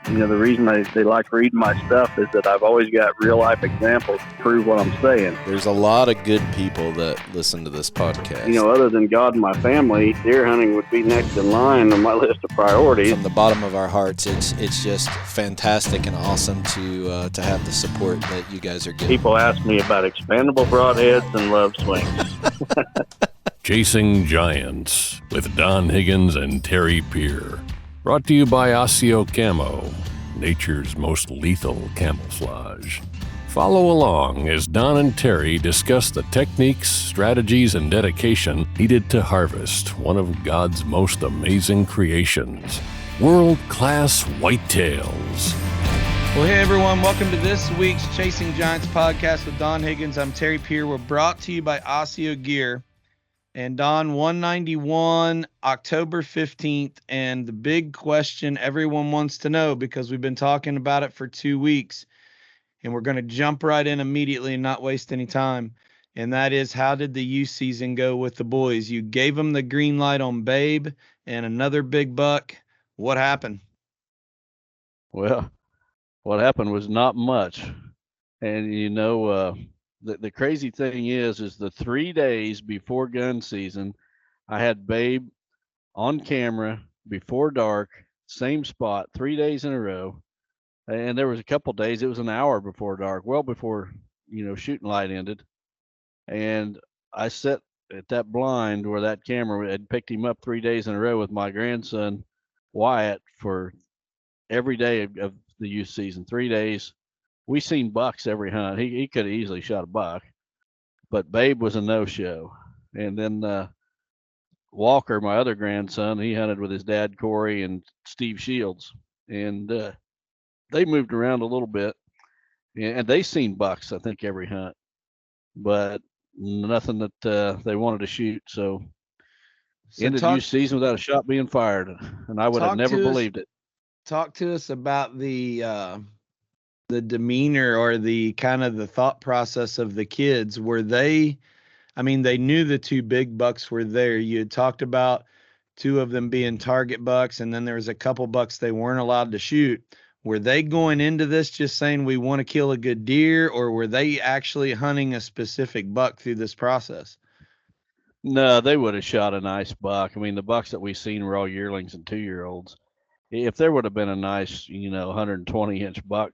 The reason they like reading my stuff is that I've always got real life examples to prove what I'm saying. There's a lot of good people that listen to this podcast. Other than God and my family, deer hunting would be next in line on my list of priorities. From the bottom of our hearts, it's just fantastic and awesome to have the support that you guys are getting. People ask me about expandable broadheads and love swings. Chasing Giants with Don Higgins and Terry Peer. Brought to you by Osseo Camo, nature's most lethal camouflage. Follow along as Don and Terry discuss the techniques, strategies, and dedication needed to harvest one of God's most amazing creations, world-class whitetails. Well, hey everyone, welcome to this week's Chasing Giants podcast with Don Higgins. I'm Terry Peer. We're brought to you by Osseo Gear. And Don, 191, October 15th, and the big question everyone wants to know, because we've been talking about it for 2 weeks, and we're going to jump right in immediately and not waste any time, and that is, how did the youth season go with the boys? You gave them the green light on Babe and another big buck. What happened? Well, what happened was not much. And, the crazy thing is the 3 days before gun season, I had Babe on camera before dark, same spot, 3 days in a row. And there was a couple days, it was an hour before dark, well before, shooting light ended. And I sat at that blind where that camera had picked him up 3 days in a row with my grandson, Wyatt, for every day of the youth season, 3 days. We seen bucks every hunt. He could have easily shot a buck, but Babe was a no-show. And then Walker, my other grandson, he hunted with his dad, Corey, and Steve Shields. And they moved around a little bit. And they seen bucks, I think, every hunt, but nothing that they wanted to shoot. So ended the youth season without a shot being fired. And I would have never believed it. Talk to us about the demeanor or the kind of the thought process of the kids. Were they knew the two big bucks were there. You had talked about two of them being target bucks, and then there was a couple bucks they weren't allowed to shoot. Were they going into this just saying we want to kill a good deer, or were they actually hunting a specific buck through this process? No, they would have shot a nice buck. The bucks that we seen were all yearlings and 2-year-olds. If there would have been a nice, 120-inch buck,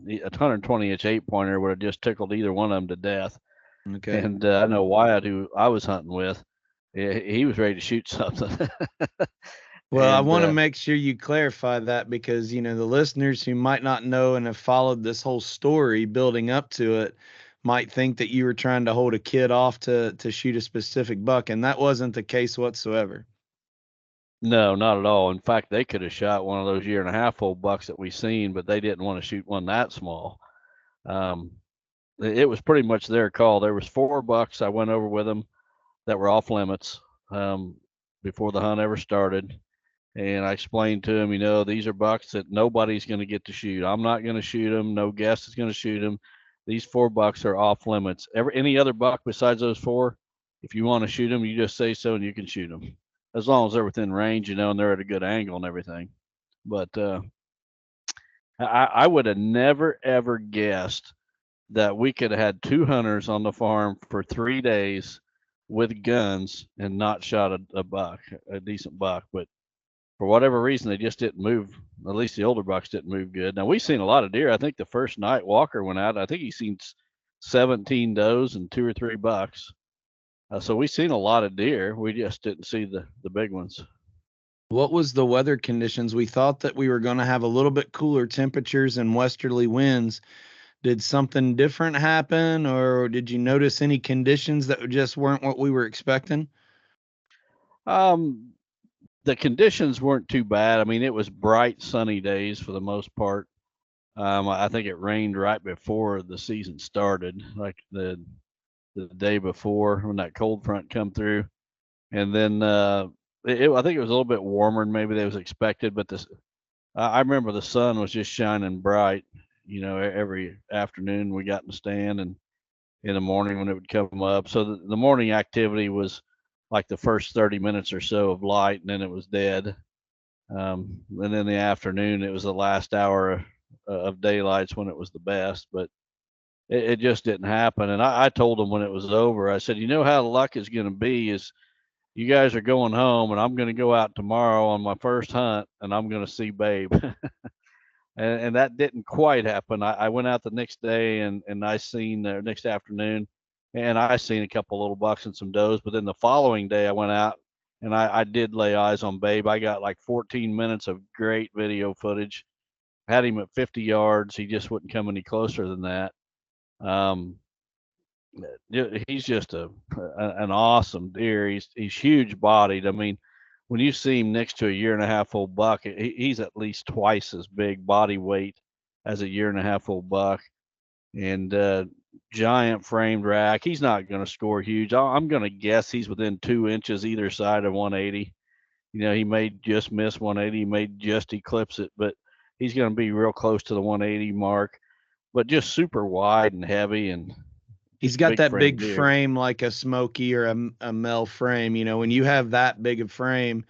a 120-inch 8-pointer would have just tickled either one of them to death. Okay. And I know Wyatt, who I was hunting with, he was ready to shoot something. Well, I want to make sure you clarify that, because, the listeners who might not know and have followed this whole story building up to it might think that you were trying to hold a kid off to shoot a specific buck, and that wasn't the case whatsoever. No, not at all. In fact, they could have shot one of those 1.5-year-old bucks that we seen, but they didn't want to shoot one that small. It was pretty much their call. There was 4 bucks I went over with them that were off limits before the hunt ever started. And I explained to them, these are bucks that nobody's going to get to shoot. I'm not going to shoot them. No guest is going to shoot them. These 4 bucks are off limits. Any other buck besides those 4, if you want to shoot them, you just say so and you can shoot them, as long as they're within range, and they're at a good angle and everything. But I would have never, ever guessed that we could have had 2 hunters on the farm for 3 days with guns and not shot a buck, a decent buck. But for whatever reason, they just didn't move. At least the older bucks didn't move good. Now, we've seen a lot of deer. I think the first night Walker went out, I think he's seen 17 does and 2 or 3 bucks. So we've seen a lot of deer. We just didn't see the big ones. What was the weather conditions? We thought that we were going to have a little bit cooler temperatures and westerly winds. Did something different happen, or did you notice any conditions that just weren't what we were expecting? The conditions weren't too bad. It was bright, sunny days for the most part. I think it rained right before the season started, like the day before when that cold front come through. And then I think it was a little bit warmer than maybe they was expected, but I remember the sun was just shining bright, every afternoon we got in the stand, and in the morning when it would come up. So the morning activity was like the first 30 minutes or so of light, and then it was dead. And in the afternoon, it was the last hour of daylights when it was the best, but it just didn't happen. And I told them when it was over, I said, you know how the luck is going to be is you guys are going home and I'm going to go out tomorrow on my first hunt and I'm going to see Babe. And that didn't quite happen. I went out the next day and I seen next afternoon and I seen a couple little bucks and some does. But then the following day I went out and I did lay eyes on Babe. I got like 14 minutes of great video footage. Had him at 50 yards. He just wouldn't come any closer than that. He's just an awesome deer. He's huge bodied. I mean, when you see him next to a 1.5-year-old buck, he's at least twice as big body weight as a 1.5-year-old buck, and giant framed rack. He's not going to score huge. I'm going to guess he's within 2 inches either side of 180. You know, he may just miss 180, he may just eclipse it, but he's going to be real close to the 180 mark. But just super wide and heavy, and he's got that big frame like a Smoky or a Mel frame. You know, when you have that big of frame,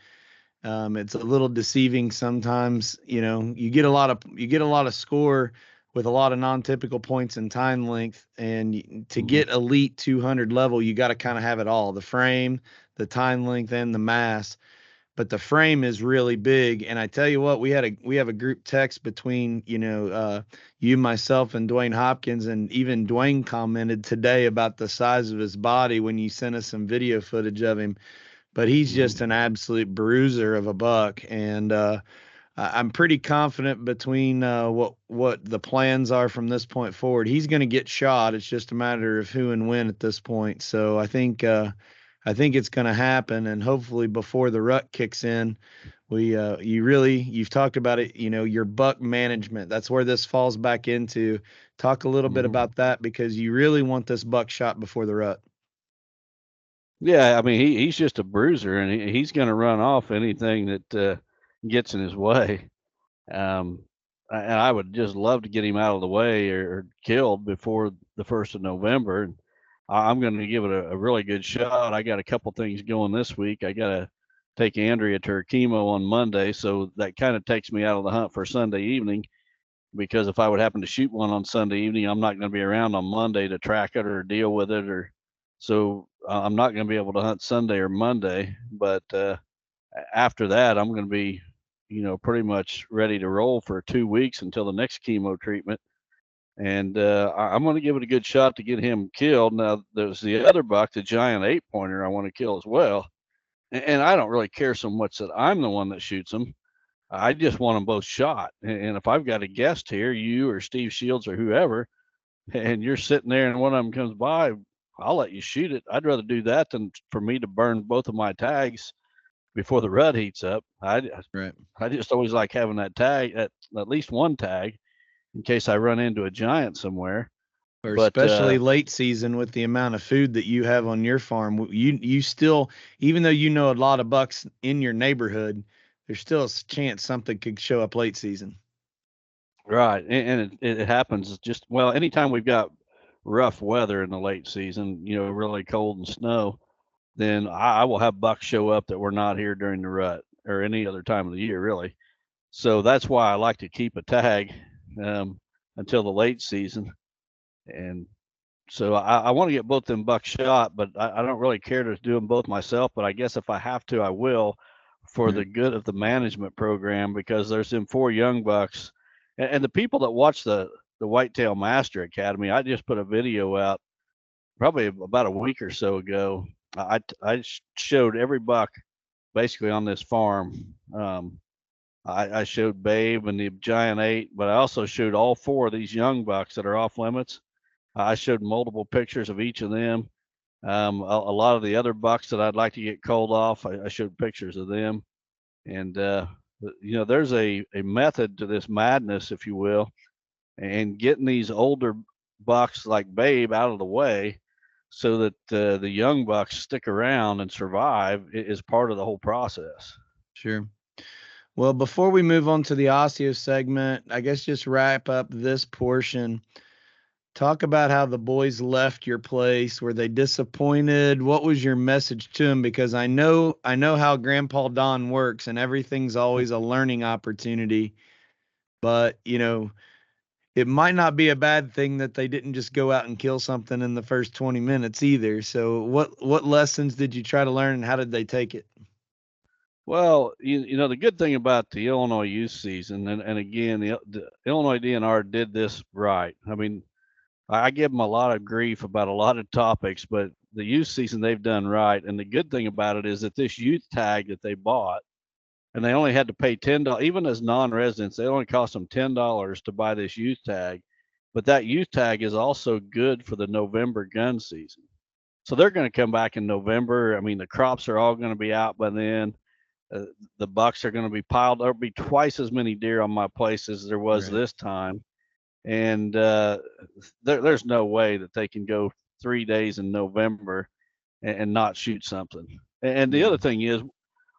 it's a little deceiving sometimes. You know, you get a lot of score with a lot of non-typical points and time length, and to get elite 200 level, you got to kind of have it all: the frame, the time length, and the mass. But the frame is really big. And I tell you what, we have a group text between, you, myself, and Dwayne Hopkins, and even Dwayne commented today about the size of his body when you sent us some video footage of him. But he's just an absolute bruiser of a buck. And I'm pretty confident between what the plans are from this point forward. He's going to get shot. It's just a matter of who and when at this point. So I think it's going to happen, and hopefully before the rut kicks in, you've talked about it, your buck management. That's where this falls back into. Talk a little bit about that, because you really want this buck shot before the rut. Yeah, I mean, he's just a bruiser, and he's going to run off anything that gets in his way. And I would just love to get him out of the way or killed before the 1st of November. And I'm going to give it a really good shot. I got a couple things going this week. I got to take Andrea to her chemo on Monday, so that kind of takes me out of the hunt for Sunday evening, because if I would happen to shoot one on Sunday evening, I'm not going to be around on Monday to track it or deal with it, so I'm not going to be able to hunt Sunday or Monday. But after that, I'm going to be, pretty much ready to roll for 2 weeks until the next chemo treatment. And I'm going to give it a good shot to get him killed. Now, there's the other buck, the giant 8-pointer, I want to kill as well. And I don't really care so much that I'm the one that shoots them. I just want them both shot. And if I've got a guest here, you or Steve Shields or whoever, and you're sitting there and one of them comes by, I'll let you shoot it. I'd rather do that than for me to burn both of my tags before the rut heats up. I just always like having that tag, at least one tag, in case I run into a giant somewhere. But especially late season with the amount of food that you have on your farm, you still, even though a lot of bucks in your neighborhood, there's still a chance something could show up late season. Right, and it happens anytime we've got rough weather in the late season, really cold and snow, then I will have bucks show up that were not here during the rut or any other time of the year, really. So that's why I like to keep a tag until the late season. And so I want to get both them bucks shot, but I don't really care to do them both myself. But I guess if I have to, I will, for the good of the management program, because there's them 4 young bucks. And the people that watch the Whitetail Master Academy, I just put a video out probably about a week or so ago. I showed every buck basically on this farm. I showed Babe and the giant 8, but I also showed all 4 of these young bucks that are off limits. I showed multiple pictures of each of them. A lot of the other bucks that I'd like to get called off, I showed pictures of them. And, there's a method to this madness, if you will, and getting these older bucks like Babe out of the way so that the young bucks stick around and survive is part of the whole process. Sure. Well, before we move on to the Osseo segment, I guess just wrap up this portion. Talk about how the boys left your place. Were they disappointed? What was your message to them? Because I know how Grandpa Don works, and everything's always a learning opportunity. But it might not be a bad thing that they didn't just go out and kill something in the first 20 minutes either. So what lessons did you try to learn, and how did they take it? Well, the good thing about the Illinois youth season, and again, the Illinois DNR did this right. I mean, I give them a lot of grief about a lot of topics, but the youth season they've done right. And the good thing about it is that this youth tag that they bought, and they only had to pay $10, even as non-residents, they only cost them $10 to buy this youth tag. But that youth tag is also good for the November gun season. So they're going to come back in November. I mean, the crops are all going to be out by then. The bucks are going to be piled. There'll be twice as many deer on my place as there was Right. this time. And there's no way that they can go 3 days in November and not shoot something. And the other thing is,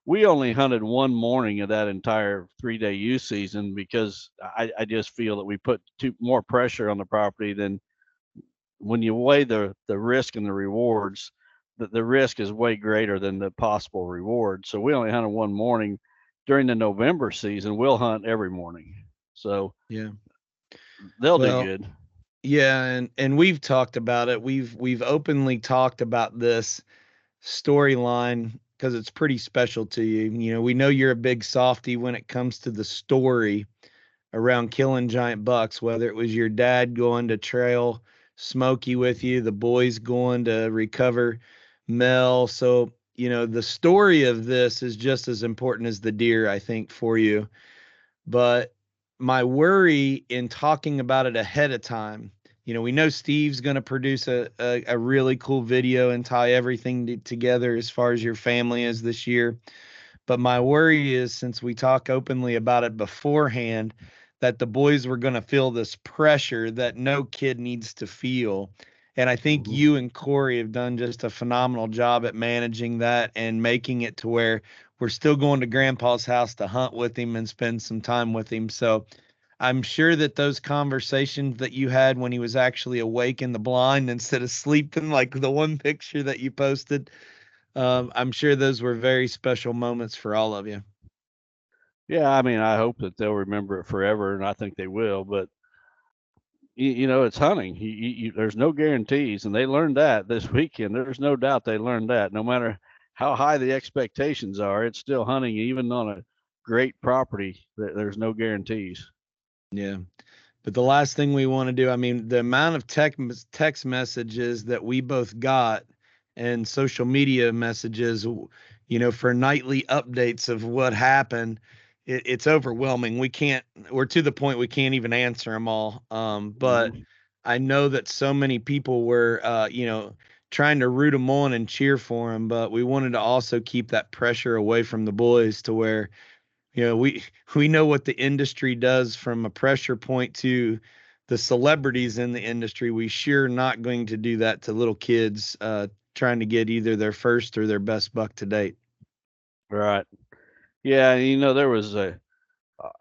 we only hunted one morning of that entire 3-day youth season because I just feel that we put more pressure on the property than when you weigh the risk and the rewards. The risk is way greater than the possible reward. So we only hunted one morning. During the November season, we'll hunt every morning. So Yeah. they'll Well, do good. Yeah, and we've talked about it. We've openly talked about this storyline because it's pretty special to you. We know you're a big softy when it comes to the story around killing giant bucks, whether it was your dad going to trail Smokey with you, the boys going to recover Mel. So, the story of this is just as important as the deer, I think, for you. But my worry in talking about it ahead of time, we know Steve's going to produce a really cool video and tie everything together as far as your family is this year. But my worry is, since we talk openly about it beforehand, that the boys were going to feel this pressure that no kid needs to feel. And I think Mhm. you and Corey have done just a phenomenal job at managing that and making it to where we're still going to Grandpa's house to hunt with him and spend some time with him. So I'm sure that those conversations that you had when he was actually awake in the blind instead of sleeping, like the one picture that you posted, I'm sure those were very special moments for all of you. Yeah, I mean, I hope that they'll remember it forever, and I think they will. But it's hunting. There's no guarantees, and they learned that this weekend. There's no doubt they learned that. No matter how high the expectations are, it's still hunting, even on a great property. There's no guarantees. Yeah. But the last thing we want to do, I mean, the amount of text messages that we both got and social media messages, for nightly updates of what happened, it's overwhelming. We're to the point we can't even answer them all. But Mhm. I know that so many people were, trying to root them on and cheer for them, but we wanted to also keep that pressure away from the boys to where, we know what the industry does from a pressure point to the celebrities in the industry. We sure not going to do that to little kids trying to get either their first or their best buck to date. Right. Yeah, there was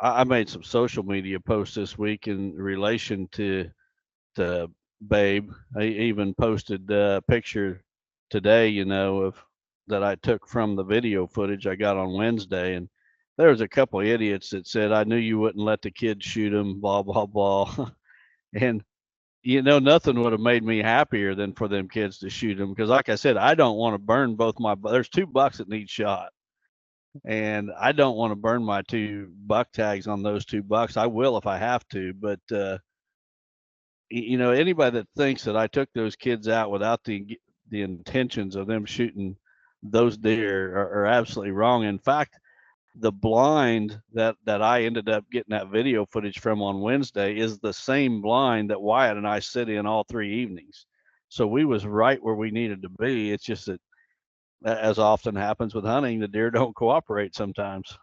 I made some social media posts this week in relation to Babe. I even posted a picture today, of that I took from the video footage I got on Wednesday, and there was a couple of idiots that said, "I knew you wouldn't let the kids shoot him," blah blah blah, and nothing would have made me happier than for them kids to shoot him because, like I said, I don't want to burn both my. There's two bucks that need shot, and I don't want to burn my two buck tags on those two bucks. I will if I have to, but anybody that thinks that I took those kids out without the intentions of them shooting those deer are absolutely wrong. In fact, the blind that I ended up getting that video footage from on Wednesday is the same blind that Wyatt and I sit in all 3 evenings. So we was right where we needed to be. It's just that, as often happens with hunting, the deer don't cooperate sometimes.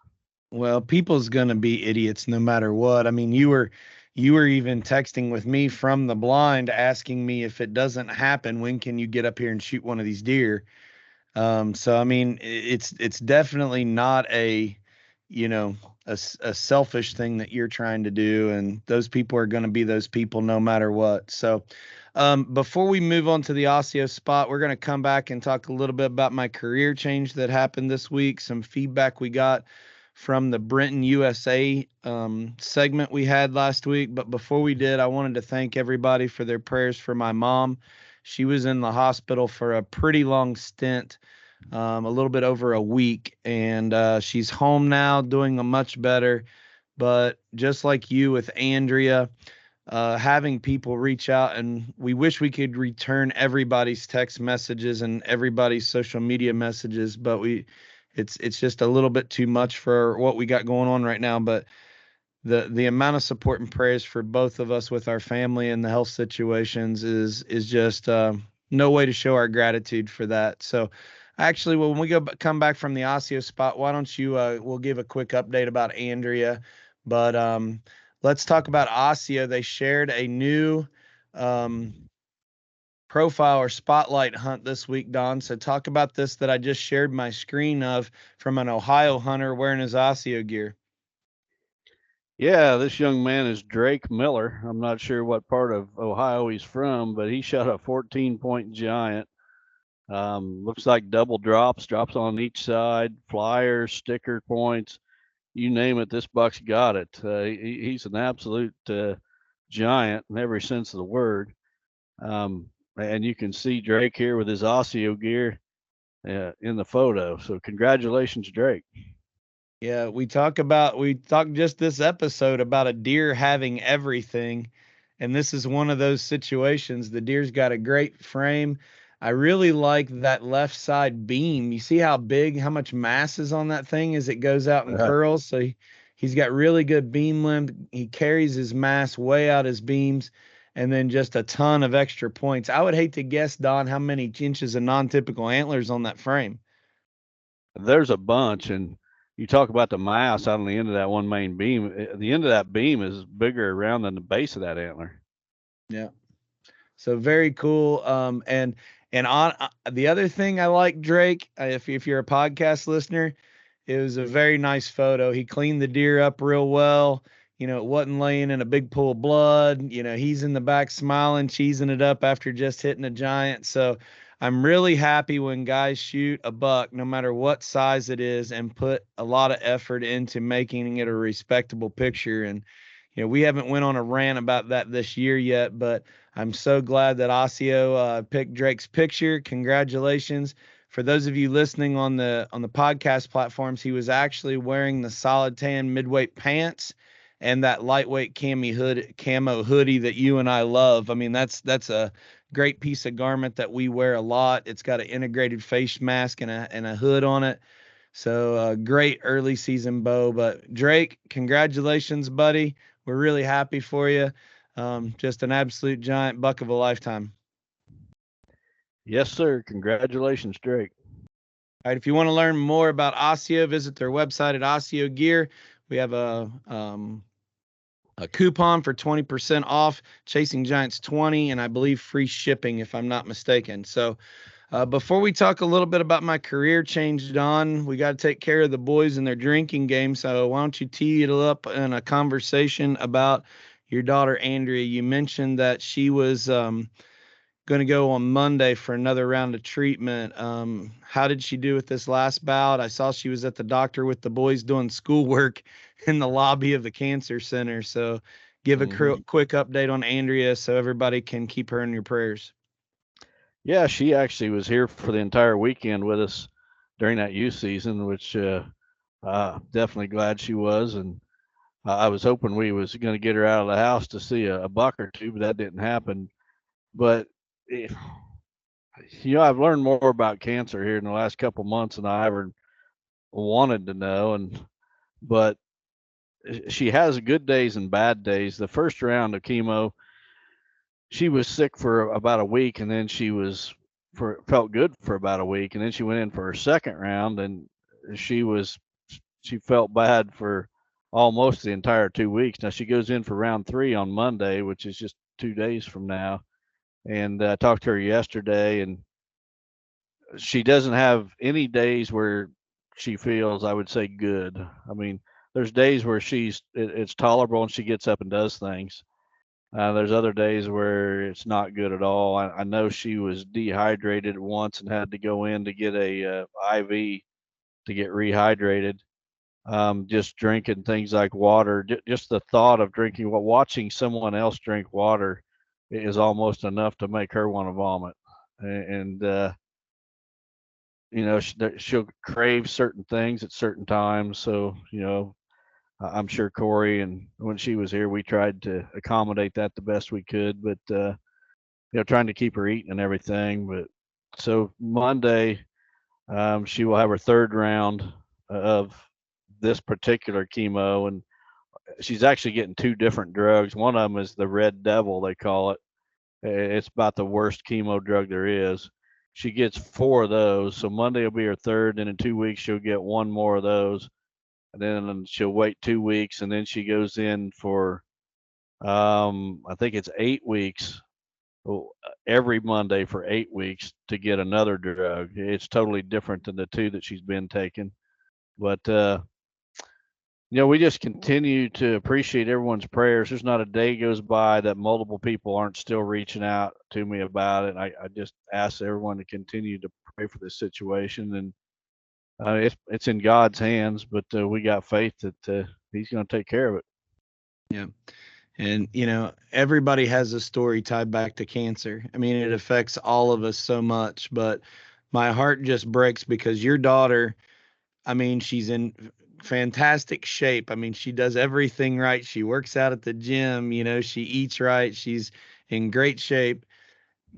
Well, people's gonna be idiots no matter what. I mean, you were even texting with me from the blind asking me, if it doesn't happen, when can you get up here and shoot one of these deer? So I mean, it's definitely not a, you know, a selfish thing that you're trying to do, and those people are going to be those people no matter what. So before we move on to the Osseo spot, we're going to come back and talk a little bit about my career change that happened this week, some feedback we got from the Brenton USA segment we had last week. But before we did, I wanted to thank everybody for their prayers for my mom. She was in the hospital for a pretty long stint, a little bit over a week, and she's home now, doing much better. But just like you with Andrea, having people reach out, and we wish we could return everybody's text messages and everybody's social media messages, but it's just a little bit too much for what we got going on right now. But the amount of support and prayers for both of us with our family and the health situations is just no way to show our gratitude for that. So actually, when we come back from the Osseo spot, why don't you we'll give a quick update about Andrea, but let's talk about Osseo. They shared a new profile or spotlight hunt this week, Don. So talk about this that I just shared my screen of from an Ohio hunter wearing his Osseo gear. Yeah, this young man is Drake Miller. I'm not sure what part of Ohio he's from, but he shot a 14-point giant. Looks like double drops on each side, flyers, sticker points, you name it, this buck's got it. He's an absolute giant in every sense of the word. And you can see Drake here with his Osseo gear in the photo. So congratulations, Drake. Yeah, we talked just this episode about a deer having everything, and this is one of those situations. The deer's got a great frame. I really like that left side beam. You see how much mass is on that thing as it goes out and curls. So he's got really good beam length. He carries his mass way out his beams, and then just a ton of extra points. I would hate to guess, Don, how many inches of non-typical antlers on that frame. There's a bunch, and you talk about the mass out on the end of that one main beam. The end of that beam is bigger around than the base of that antler. Yeah. So very cool. And on the other thing I like, Drake, if you're a podcast listener, it was a very nice photo. He cleaned the deer up real well. You know, it wasn't laying in a big pool of blood. You know, he's in the back smiling, cheesing it up after just hitting a giant. So I'm really happy when guys shoot a buck, no matter what size it is, and put a lot of effort into making it a respectable picture. And, you know, we haven't went on a rant about that this year yet, but I'm so glad that Osseo picked Drake's picture. Congratulations. For those of you listening on the podcast platforms, he was actually wearing the solid tan midweight pants and that lightweight camo hoodie that you and I love. I mean, that's a great piece of garment that we wear a lot. It's got an integrated face mask and a hood on it. So great early season bow. But Drake, congratulations, buddy. We're really happy for you. Just an absolute giant buck of a lifetime. Yes, sir. Congratulations, Drake. All right. If you want to learn more about Osseo, visit their website at Osseo Gear. We have a coupon for 20% off, Chasing Giants 20, and I believe free shipping, if I'm not mistaken. So before we talk a little bit about my career change, Don, we got to take care of the boys and their drinking game. So why don't you tee it up in a conversation about your daughter, Andrea? You mentioned that she was going to go on Monday for another round of treatment. How did she do with this last bout? I saw she was at the doctor with the boys doing schoolwork in the lobby of the cancer center. So give a quick update on Andrea so everybody can keep her in your prayers. Yeah, she actually was here for the entire weekend with us during that youth season, which definitely glad she was. And I was hoping we was going to get her out of the house to see a buck or two, but that didn't happen. But I've learned more about cancer here in the last couple months than I ever wanted to know. But she has good days and bad days. The first round of chemo, she was sick for about a week, and then she felt good for about a week, and then she went in for her second round, and she felt bad for almost the entire 2 weeks. Now she goes in for round 3 on Monday, which is just 2 days from now. And I talked to her yesterday, and she doesn't have any days where she feels, I would say, good. I mean, there's days where it's tolerable and she gets up and does things. There's other days where it's not good at all. I know she was dehydrated once and had to go in to get a IV to get rehydrated. Just drinking things like water, just the thought of watching someone else drink water is almost enough to make her want to vomit. And she'll crave certain things at certain times. So, I'm sure Corey, and when she was here, we tried to accommodate that the best we could, but, trying to keep her eating and everything. But so Monday, she will have her third round of this particular chemo, and she's actually getting two different drugs. One of them is the Red Devil, they call it. It's about the worst chemo drug there is. She gets 4 of those. So Monday will be her third, and in 2 weeks she'll get 1 more of those. And then she'll wait 2 weeks, and then she goes in for I think it's 8 weeks, every Monday for 8 weeks to get another drug. It's totally different than the 2 that she's been taking. But we just continue to appreciate everyone's prayers. There's not a day goes by that multiple people aren't still reaching out to me about it. I just ask everyone to continue to pray for this situation, and it's in God's hands, but we got faith that He's going to take care of it. Yeah. And, everybody has a story tied back to cancer. I mean, it affects all of us so much, but my heart just breaks because your daughter, I mean, she's in fantastic shape. I mean, she does everything right. She works out at the gym, she eats right. She's in great shape.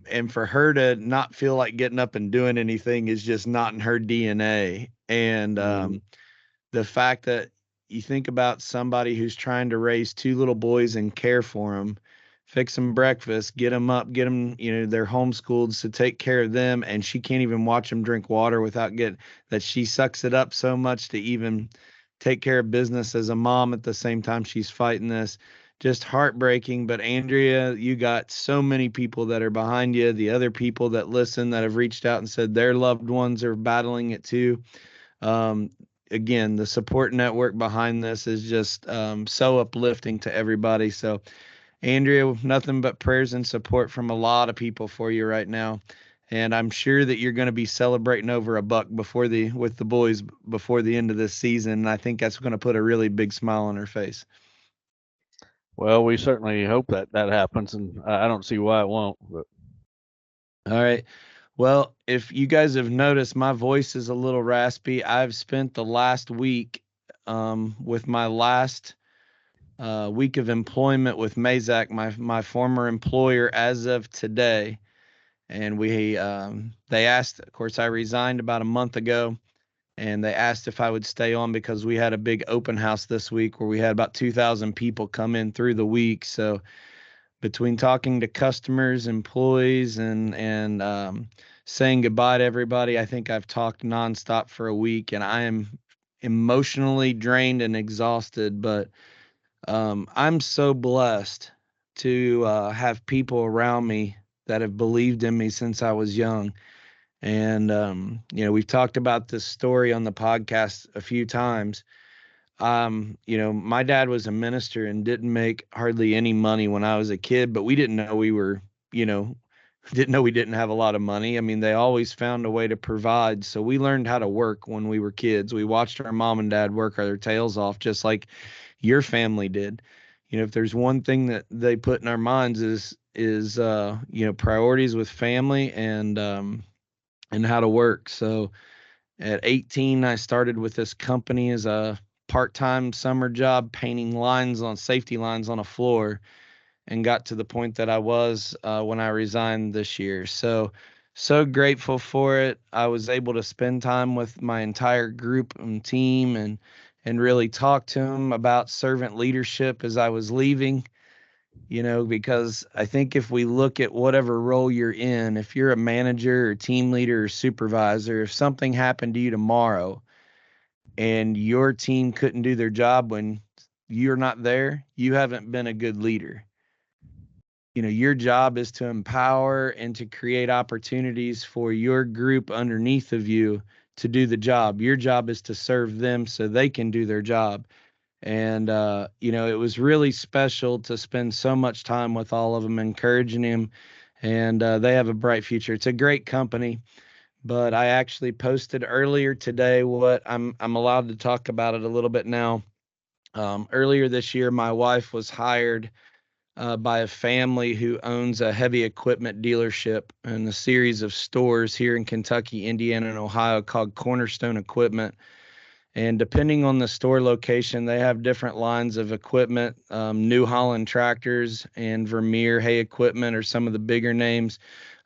And for her to not feel like getting up and doing anything is just not in her DNA. And the fact that you think about somebody who's trying to raise 2 little boys and care for them, fix them breakfast, get them up, get them, they're homeschooled, so take care of them. And she can't even watch them drink water without that she sucks it up so much to even take care of business as a mom at the same time she's fighting this. Just heartbreaking. But Andrea, you got so many people that are behind you, the other people that listen that have reached out and said their loved ones are battling it too. Again, the support network behind this is just so uplifting to everybody. So Andrea, nothing but prayers and support from a lot of people for you right now. And I'm sure that you're going to be celebrating over a buck with the boys before the end of this season. And I think that's going to put a really big smile on her face. Well, we certainly hope that happens, and I don't see why it won't. But. All right. Well, if you guys have noticed, my voice is a little raspy. I've spent the last week with my last week of employment with Mazak, my former employer as of today. And they asked, of course, I resigned about a month ago, and they asked if I would stay on because we had a big open house this week where we had about 2,000 people come in through the week. So between talking to customers, employees, and saying goodbye to everybody, I think I've talked nonstop for a week, and I am emotionally drained and exhausted. But I'm so blessed to have people around me that have believed in me since I was young. And, we've talked about this story on the podcast a few times. My dad was a minister and didn't make hardly any money when I was a kid, but we didn't know we didn't have a lot of money. I mean, they always found a way to provide. So we learned how to work when we were kids. We watched our mom and dad work their tails off, just like your family did. If there's one thing that they put in our minds is priorities with family and how to work. So at 18, I started with this company as a part-time summer job, painting safety lines on a floor, and got to the point that I was when I resigned this year. So grateful for it. I was able to spend time with my entire group and team and really talk to them about servant leadership as I was leaving. Because I think if we look at whatever role you're in, if you're a manager or team leader or supervisor, if something happened to you tomorrow and your team couldn't do their job when you're not there, you haven't been a good leader. Your job is to empower and to create opportunities for your group underneath of you to do the job. Your job is to serve them so they can do their job. And, it was really special to spend so much time with all of them, encouraging them. And they have a bright future. It's a great company. But I actually posted earlier today what I'm allowed to talk about it a little bit now. Earlier this year, my wife was hired by a family who owns a heavy equipment dealership and a series of stores here in Kentucky, Indiana, and Ohio called Cornerstone Equipment. And depending on the store location, they have different lines of equipment. New Holland tractors and Vermeer hay equipment are some of the bigger names.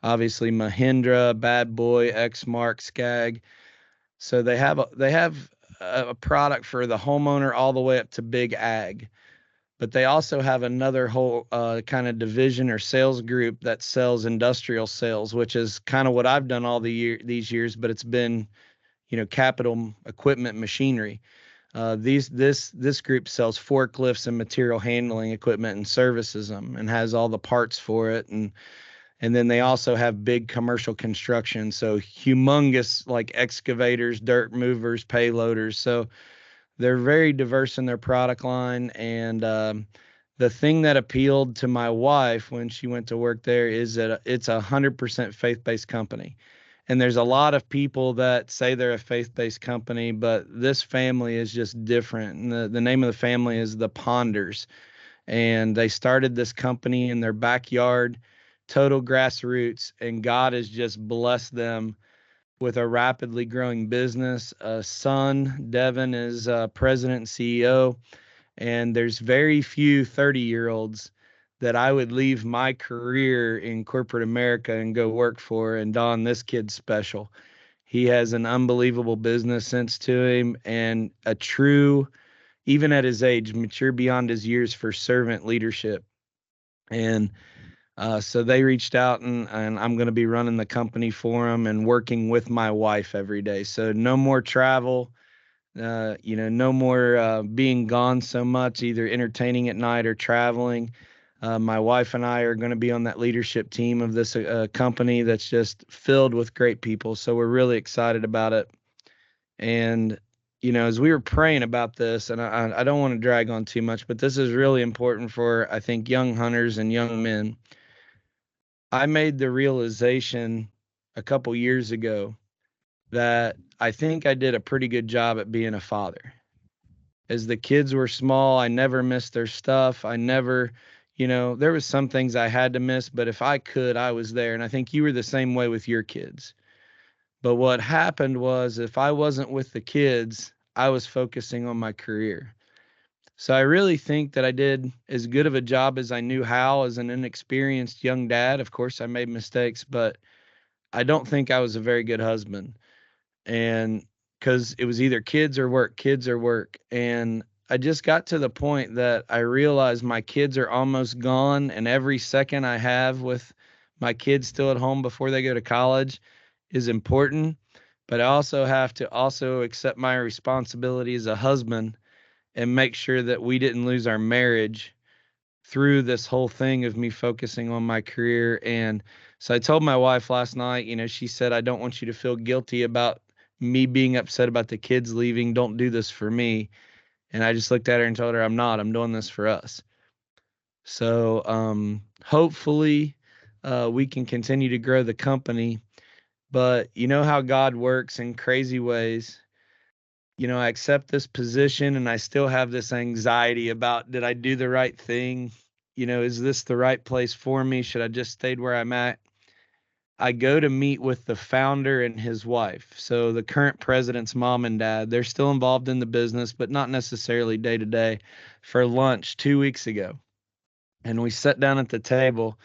Obviously, Mahindra, Bad Boy, Exmark, Skag. So they have a product for the homeowner all the way up to big ag. But they also have another whole kind of division or sales group that sells industrial sales, which is kind of what I've done all these years, but it's been, capital equipment machinery. This group sells forklifts and material handling equipment and services them and has all the parts for it. And then they also have big commercial construction. So humongous, like excavators, dirt movers, payloaders. So they're very diverse in their product line. And the thing that appealed to my wife when she went to work there is that it's 100% faith-based company. And there's a lot of people that say they're a faith-based company, but this family is just different. And the name of the family is the Ponders. And they started this company in their backyard, total grassroots, and God has just blessed them with a rapidly growing business. Son, Devin, is president and CEO. And there's very few 30-year-olds that I would leave my career in corporate America and go work for. And Don, this kid's special. He has an unbelievable business sense to him and a true, even at his age, mature beyond his years for servant leadership. And so they reached out and I'm going to be running the company for them and working with my wife every day. So no more travel. No more being gone so much, either entertaining at night or traveling. My wife and I are going to be on that leadership team of this company that's just filled with great people. So we're really excited about it. And, as we were praying about this, and I don't want to drag on too much, but this is really important for, I think, young hunters and young men. I made the realization a couple years ago that I think I did a pretty good job at being a father. As the kids were small, I never missed their stuff. I never, there was some things I had to miss, but if I could, I was there. And I think you were the same way with your kids. But what happened was if I wasn't with the kids, I was focusing on my career. So I really think that I did as good of a job as I knew how as an inexperienced young dad. Of course, I made mistakes, but I don't think I was a very good husband. And because it was either kids or work. And I just got to the point that I realized my kids are almost gone. And every second I have with my kids still at home before they go to college is important. But I also have to also accept my responsibility as a husband and make sure that we didn't lose our marriage through this whole thing of me focusing on my career. And so I told my wife last night, she said, I don't want you to feel guilty about me being upset about the kids leaving. Don't do this for me. And I just looked at her and told her, I'm doing this for us. So hopefully we can continue to grow the company. But you know how God works in crazy ways. I accept this position and I still have this anxiety about, did I do the right thing? Is this the right place for me? Should I just stayed where I'm at? I go to meet with the founder and his wife. So the current president's mom and dad, they're still involved in the business, but not necessarily day to day, for lunch 2 weeks ago. And we sat down at the table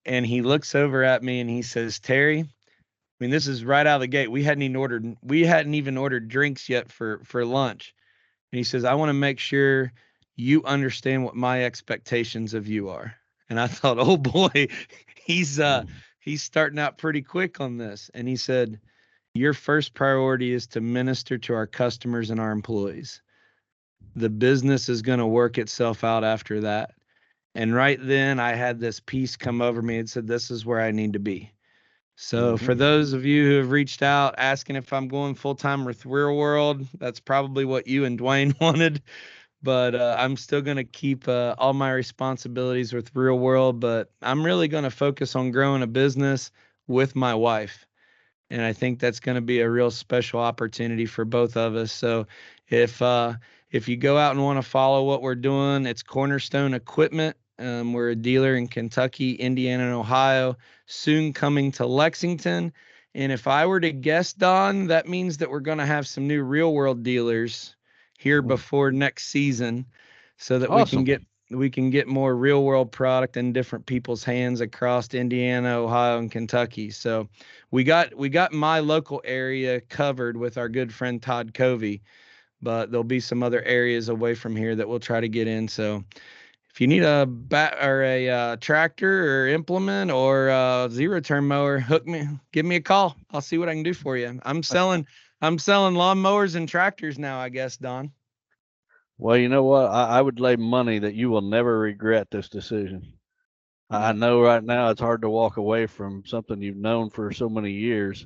and he looks over at me and he says, Terry, this is right out of the gate. We hadn't even ordered drinks yet for lunch. And he says, I want to make sure you understand what my expectations of you are. And I thought, oh boy, he's starting out pretty quick on this. And he said, your first priority is to minister to our customers and our employees. The business is going to work itself out after that. And right then I had this peace come over me and said, this is where I need to be. So for those of you who have reached out asking if I'm going full-time with Real World, that's probably what you and Dwayne wanted. but I'm still going to keep all my responsibilities with real world, but I'm really going to focus on growing a business with my wife. And I think that's going to be a real special opportunity for both of us. So if you go out and want to follow what we're doing, it's Cornerstone Equipment. We're a dealer in Kentucky, Indiana, and Ohio, soon coming to Lexington. And if I were to guess, Don, that means that we're going to have some new real world dealers here before next season, so that Awesome. we can get more real world product in different people's hands across Indiana, Ohio, and Kentucky. So we got my local area covered with our good friend Todd Covey, but there'll be some other areas away from here that we'll try to get in. So if you need a tractor or implement or a zero-turn mower, give me a call. I'll see what I can do for you. I'm selling lawnmowers and tractors now, I guess, Don. Well, you know what? I would lay money that you will never regret this decision. I know right now it's hard to walk away from something you've known for so many years,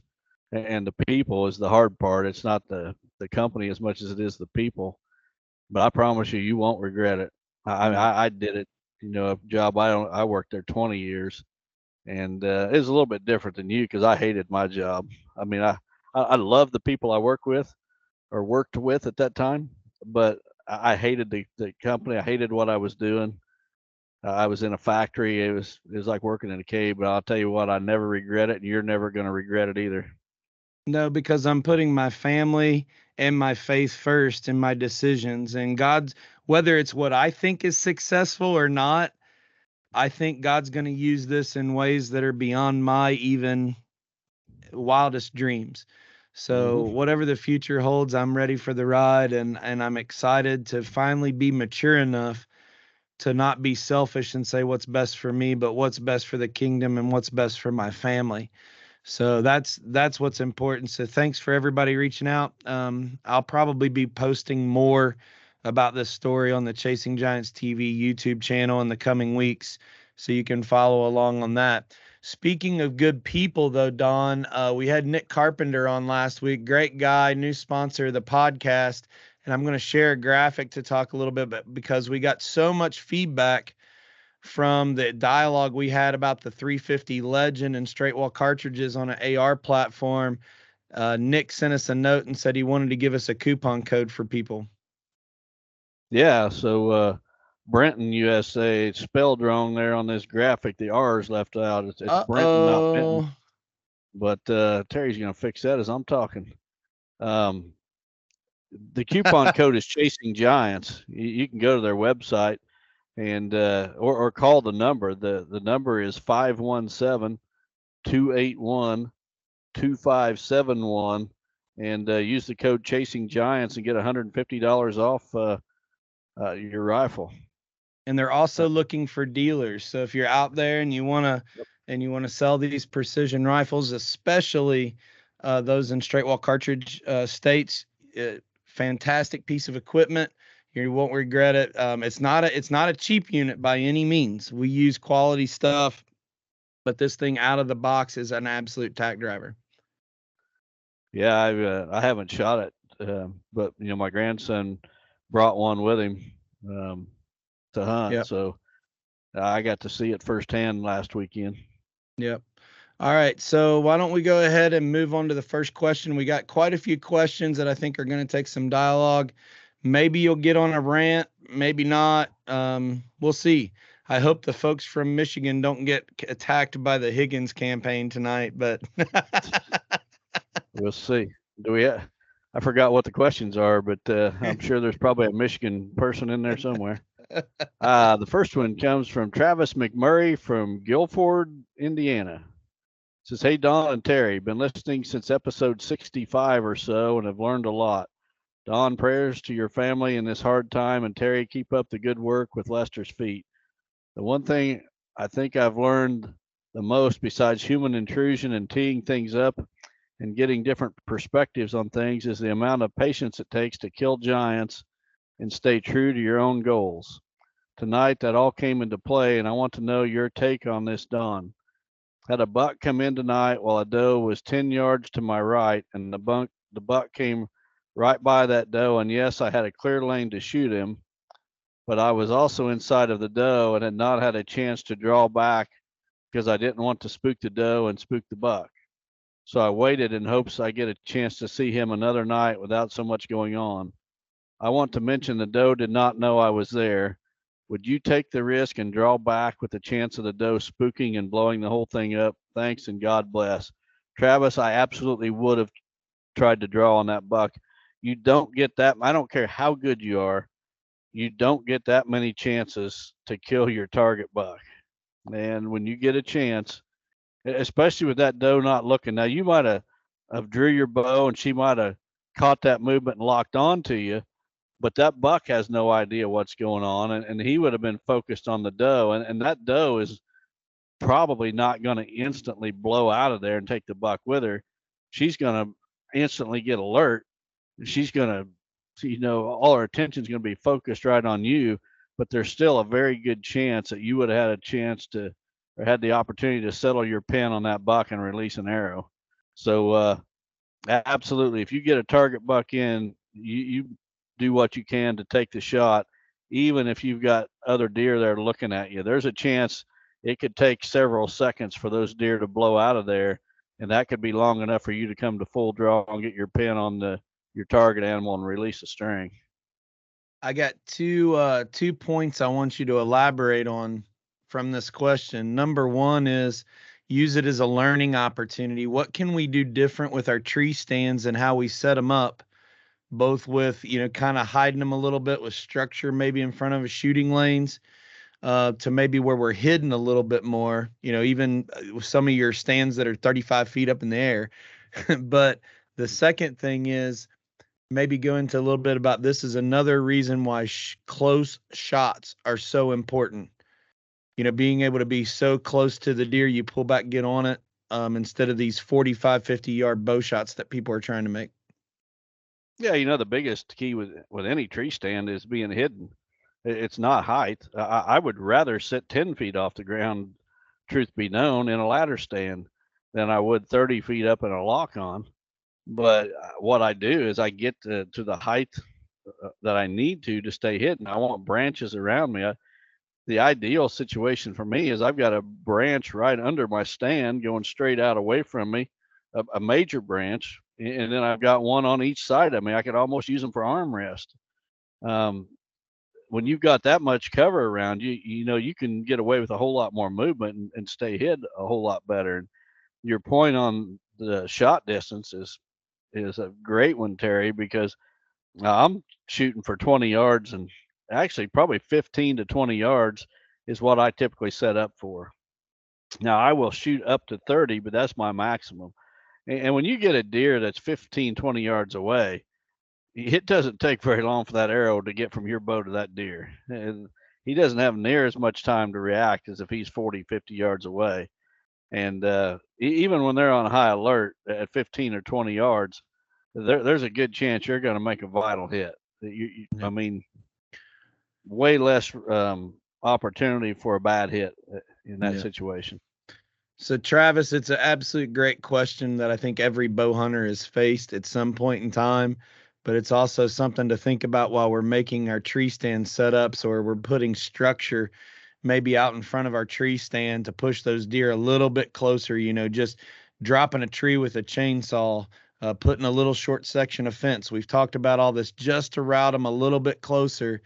and the people is the hard part. It's not the company as much as it is the people. But I promise you, you won't regret it. I did it, a job I worked there 20 years, and it was a little bit different than you because I hated my job. I mean, I love the people I work with or worked with at that time, but I hated the company. I hated what I was doing. I was in a factory. It was like working in a cave. But I'll tell you what, I never regret it, and you're never going to regret it either. No, because I'm putting my family and my faith first in my decisions, and whether it's what I think is successful or not, I think God's going to use this in ways that are beyond my even wildest dreams. So whatever the future holds, I'm ready for the ride, and I'm excited to finally be mature enough to not be selfish and say what's best for me, but what's best for the kingdom and what's best for my family. So that's what's important. So thanks for everybody reaching out. I'll probably be posting more about this story on the Chasing Giants TV YouTube channel in the coming weeks, so you can follow along on that. Speaking of good people, though, Don, we had Nick Carpenter on last week. Great guy, new sponsor of the podcast. And I'm going to share a graphic to talk a little bit about, because we got so much feedback from the dialogue we had about the 350 Legend and straight wall cartridges on an AR platform. Nick sent us a note and said he wanted to give us a coupon code for people. Yeah, so Brenton USA, it's spelled wrong there on this graphic. The R is left out. It's Brenton, not Benton. But Terry's going to fix that as I'm talking. The coupon code is Chasing Giants. You can go to their website and or call the number. The number is 517-281-2571, and use the code Chasing Giants and get $150 off your rifle. And they're also looking for dealers. So if you're out there and you want to sell these precision rifles, especially those in straight wall cartridge states, fantastic piece of equipment. You won't regret it. It's not a cheap unit by any means. We use quality stuff, but this thing out of the box is an absolute tack driver. Yeah, I haven't shot it, but my grandson brought one with him to hunt, yep. So I got to see it firsthand last weekend. Yep. All right, so why don't we go ahead and move on to the first question? We got quite a few questions that I think are going to take some dialogue. Maybe you'll get on a rant, maybe not. We'll see. I hope the folks from Michigan don't get attacked by the Higgins campaign tonight, but we'll see. I forgot what the questions are, but I'm sure there's probably a Michigan person in there somewhere. The first one comes from Travis McMurray from Guilford, Indiana. It says, "Hey, Don and Terry, been listening since episode 65 or so and have learned a lot. Don, prayers to your family in this hard time, and Terry, keep up the good work with Lester's feet. The one thing I think I've learned the most, besides human intrusion and teeing things up and getting different perspectives on things, is the amount of patience it takes to kill giants and stay true to your own goals. Tonight, that all came into play, and I want to know your take on this, Don. Had a buck come in tonight while a doe was 10 yards to my right, and the buck came right by that doe, and yes, I had a clear lane to shoot him. but I was also inside of the doe and had not had a chance to draw back because I didn't want to spook the doe and spook the buck. So I waited in hopes I get a chance to see him another night without so much going on. I want to mention the doe did not know I was there. Would you take the risk and draw back with the chance of the doe spooking and blowing the whole thing up? Thanks and God bless. Travis, I absolutely would have tried to draw on that buck. You don't get that. I don't care how good you are. You don't get that many chances to kill your target buck. And when you get a chance, especially with that doe not looking, now you might have drew your bow and she might have caught that movement and locked on to you, but that buck has no idea what's going on, and he would have been focused on the doe, and that doe is probably not going to instantly blow out of there and take the buck with her. She's going to instantly get alert. She's going to, all her attention's going to be focused right on you, but there's still a very good chance that you would have had a chance to, or had the opportunity to settle your pin on that buck and release an arrow. So absolutely, if you get a target buck in, you do what you can to take the shot, even if you've got other deer there looking at you. There's a chance it could take several seconds for those deer to blow out of there, and that could be long enough for you to come to full draw and get your pin on your target animal and release the string. I got two points I want you to elaborate on from this question. Number one is use it as a learning opportunity. What can we do different with our tree stands and how we set them up, both with, kind of hiding them a little bit with structure, maybe in front of a shooting lanes, to maybe where we're hidden a little bit more, even with some of your stands that are 35 feet up in the air. But the second thing is maybe go into a little bit about this is another reason why close shots are so important. Being able to be so close to the deer, you pull back, get on it, instead of these 45, 50-yard bow shots that people are trying to make. Yeah, the biggest key with any tree stand is being hidden. It's not height. I would rather sit 10 feet off the ground, truth be known, in a ladder stand than I would 30 feet up in a lock-on. But what I do is I get to the height that I need to stay hidden. I want branches around me. The ideal situation for me is I've got a branch right under my stand going straight out away from me, a major branch, and then I've got one on each side of me. I could almost use them for armrest. When you've got that much cover around you, you can get away with a whole lot more movement and stay hid a whole lot better. And your point on the shot distance is a great one, Terry, because I'm shooting for 20 yards, and actually probably 15 to 20 yards is what I typically set up for. Now I will shoot up to 30, but that's my maximum. And when you get a deer that's 15, 20 yards away, it doesn't take very long for that arrow to get from your bow to that deer. And he doesn't have near as much time to react as if he's 40, 50 yards away. And even when they're on high alert at 15 or 20 yards, there's a good chance you're going to make a vital hit. I mean, way less opportunity for a bad hit in that situation. So, Travis, it's an absolute great question that I think every bow hunter has faced at some point in time, but it's also something to think about while we're making our tree stand setups, or we're putting structure maybe out in front of our tree stand to push those deer a little bit closer, just dropping a tree with a chainsaw, putting a little short section of fence. We've talked about all this just to route them a little bit closer.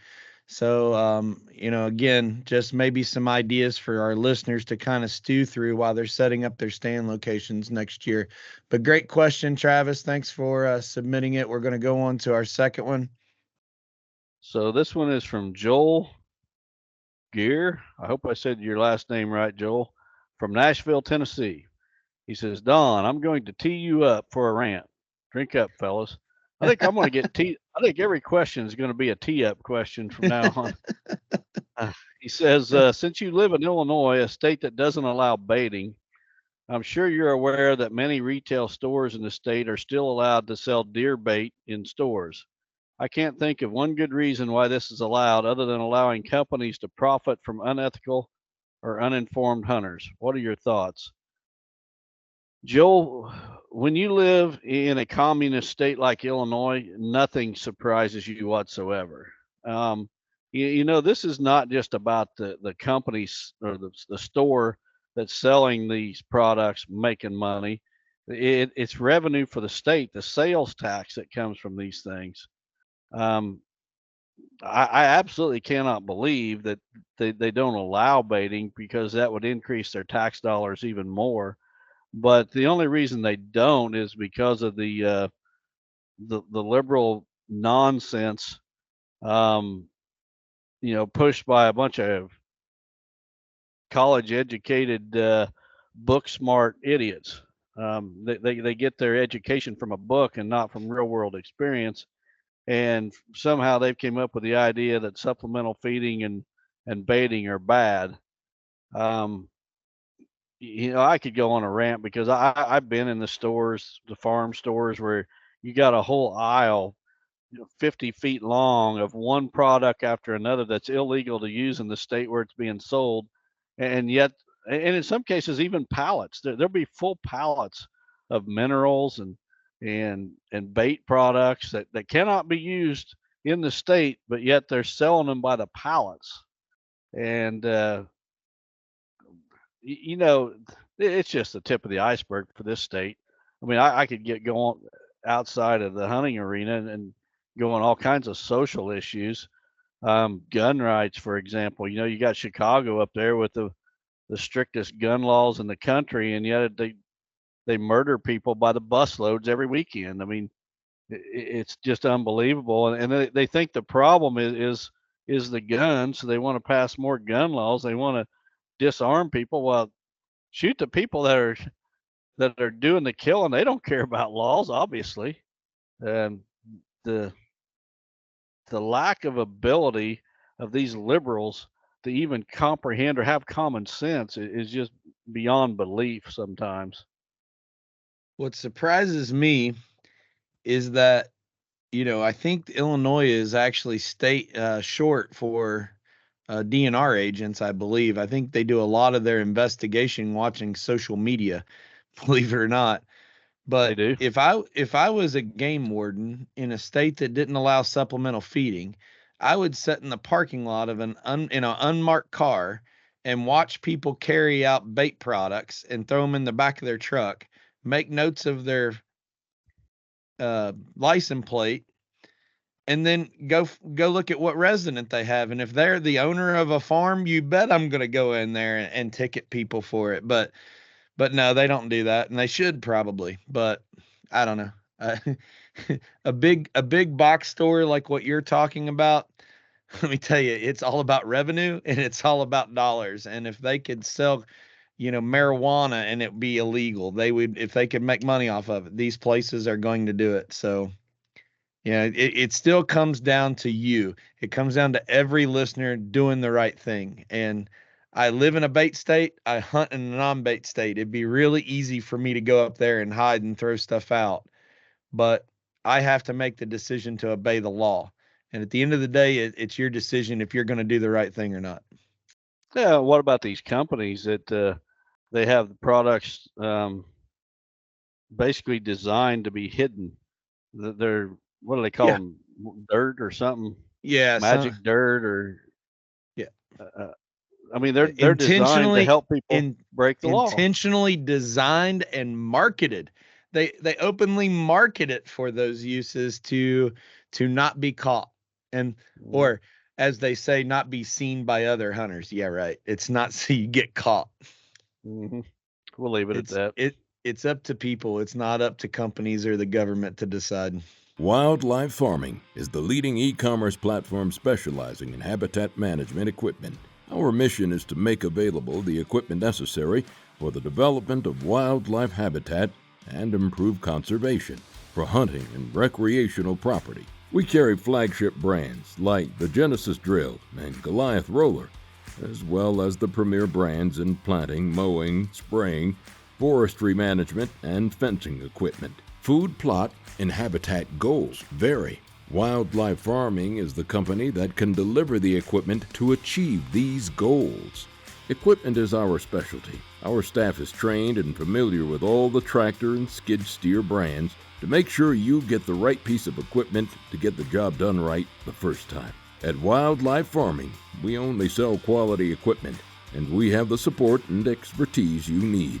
So, again, just maybe some ideas for our listeners to kind of stew through while they're setting up their stand locations next year. But great question, Travis. Thanks for submitting it. We're going to go on to our second one. So this one is from Joel Gear. I hope I said your last name right, Joel, from Nashville, Tennessee. He says, Don, I'm going to tee you up for a rant. Drink up, fellas. I think I'm going to get tea. I think every question is going to be a tee up question from now on. He says, since you live in Illinois, a state that doesn't allow baiting, I'm sure you're aware that many retail stores in the state are still allowed to sell deer bait in stores. I can't think of one good reason why this is allowed other than allowing companies to profit from unethical or uninformed hunters. What are your thoughts? Joel, when you live in a communist state like Illinois, nothing surprises you whatsoever. This is not just about the companies or the store that's selling these products making money. It's revenue for the state, the sales tax that comes from these things. I absolutely cannot believe that they don't allow baiting, because that would increase their tax dollars even more. But the only reason they don't is because of the liberal nonsense, pushed by a bunch of college educated, book smart idiots. They get their education from a book and not from real world experience. And somehow they've came up with the idea that supplemental feeding and baiting are bad. I could go on a rant, because I've been in the stores, the farm stores, where you got a whole aisle, 50 feet long, of one product after another that's illegal to use in the state where it's being sold. And yet, and in some cases, even pallets, there'll be full pallets of minerals and bait products that cannot be used in the state, but yet they're selling them by the pallets. And, it's just the tip of the iceberg for this state. I mean, I could get going outside of the hunting arena and go on all kinds of social issues. Gun rights, for example. You got Chicago up there with the strictest gun laws in the country, and yet they murder people by the busloads every weekend. I mean, it's just unbelievable. And they think the problem is the gun, so they want to pass more gun laws. They want to disarm people. Well, shoot the people that are doing the killing. They don't care about laws, obviously. And the lack of ability of these liberals to even comprehend or have common sense is just beyond belief sometimes. What surprises me is that, I think Illinois is actually state short for DNR agents, I believe. I think they do a lot of their investigation watching social media, believe it or not. But if I was a game warden in a state that didn't allow supplemental feeding, I would sit in the parking lot of an unmarked car and watch people carry out bait products and throw them in the back of their truck, make notes of their license plate, and then go look at what resident they have. And if they're the owner of a farm, you bet I'm going to go in there and ticket people for it. But no, they don't do that, and they should probably. But I don't know. A big box store like what you're talking about, let me tell you, it's all about revenue and it's all about dollars. And if they could sell, marijuana and it be illegal, they would. If they could make money off of it, these places are going to do it. So, it still comes down to you. It comes down to every listener doing the right thing. And I live in a bait state. I hunt in a non-bait state. It'd be really easy for me to go up there and hide and throw stuff out. But I have to make the decision to obey the law. And at the end of the day, it's your decision if you're going to do the right thing or not. Yeah. What about these companies that they have the products basically designed to be hidden? They're, what do they call them? Dirt or something? Yeah. Magic dirt or. Yeah. I mean, they're designed to help people break the law. Intentionally designed and marketed. They openly market it for those uses to not be caught, and or as they say, not be seen by other hunters. Yeah, right. It's not so you get caught. Mm-hmm. We'll leave it at that. It's up to people. It's not up to companies or the government to decide. Wildlife Farming is the leading e-commerce platform specializing in habitat management equipment. Our mission is to make available the equipment necessary for the development of wildlife habitat and improve conservation for hunting and recreational property. We carry flagship brands like the Genesis Drill and Goliath Roller, as well as the premier brands in planting, mowing, spraying, forestry management, and fencing equipment. Food plot and habitat goals vary. Wildlife Farming is the company that can deliver the equipment to achieve these goals. Equipment is our specialty. Our staff is trained and familiar with all the tractor and skid steer brands to make sure you get the right piece of equipment to get the job done right the first time. At Wildlife Farming, we only sell quality equipment, and we have the support and expertise you need.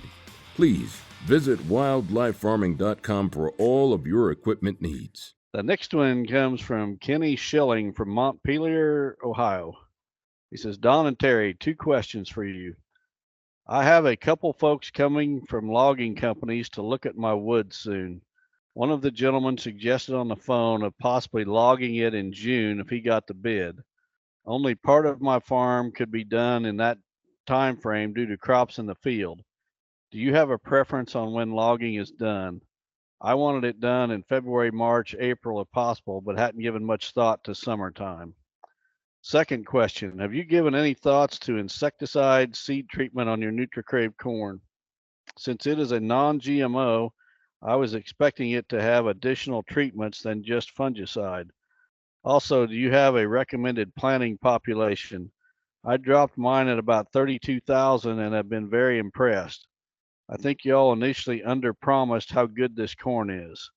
Please visit wildlifefarming.com for all of your equipment needs. The next one comes from Kenny Schilling from Montpelier, Ohio. He says, Don and Terry, 2 questions for you. I have a couple folks coming from logging companies to look at my wood soon. One of the gentlemen suggested on the phone of possibly logging it in June if he got the bid. Only part of my farm could be done in that time frame due to crops in the field. Do you have a preference on when logging is done? I wanted it done in February, March, April if possible, but hadn't given much thought to summertime. Second question, have you given any thoughts to insecticide seed treatment on your NutriCrave corn? Since it is a non-GMO, I was expecting it to have additional treatments than just fungicide. Also, do you have a recommended planting population? I dropped mine at about 32,000 and have been very impressed. I think y'all initially under-promised how good this corn is.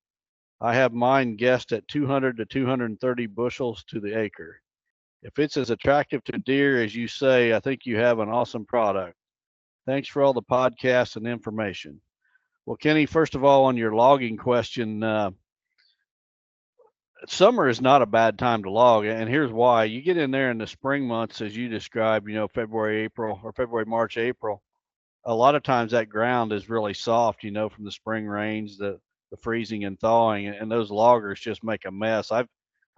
I have mine guessed at 200 to 230 bushels to the acre. If it's as attractive to deer as you say, I think you have an awesome product. Thanks for all the podcasts and information. Well, Kenny, first of all, on your logging question, summer is not a bad time to log, and here's why. You get in there in the spring months, as you described, February, March, April. A lot of times that ground is really soft, from the spring rains, the freezing and thawing, and those loggers just make a mess. I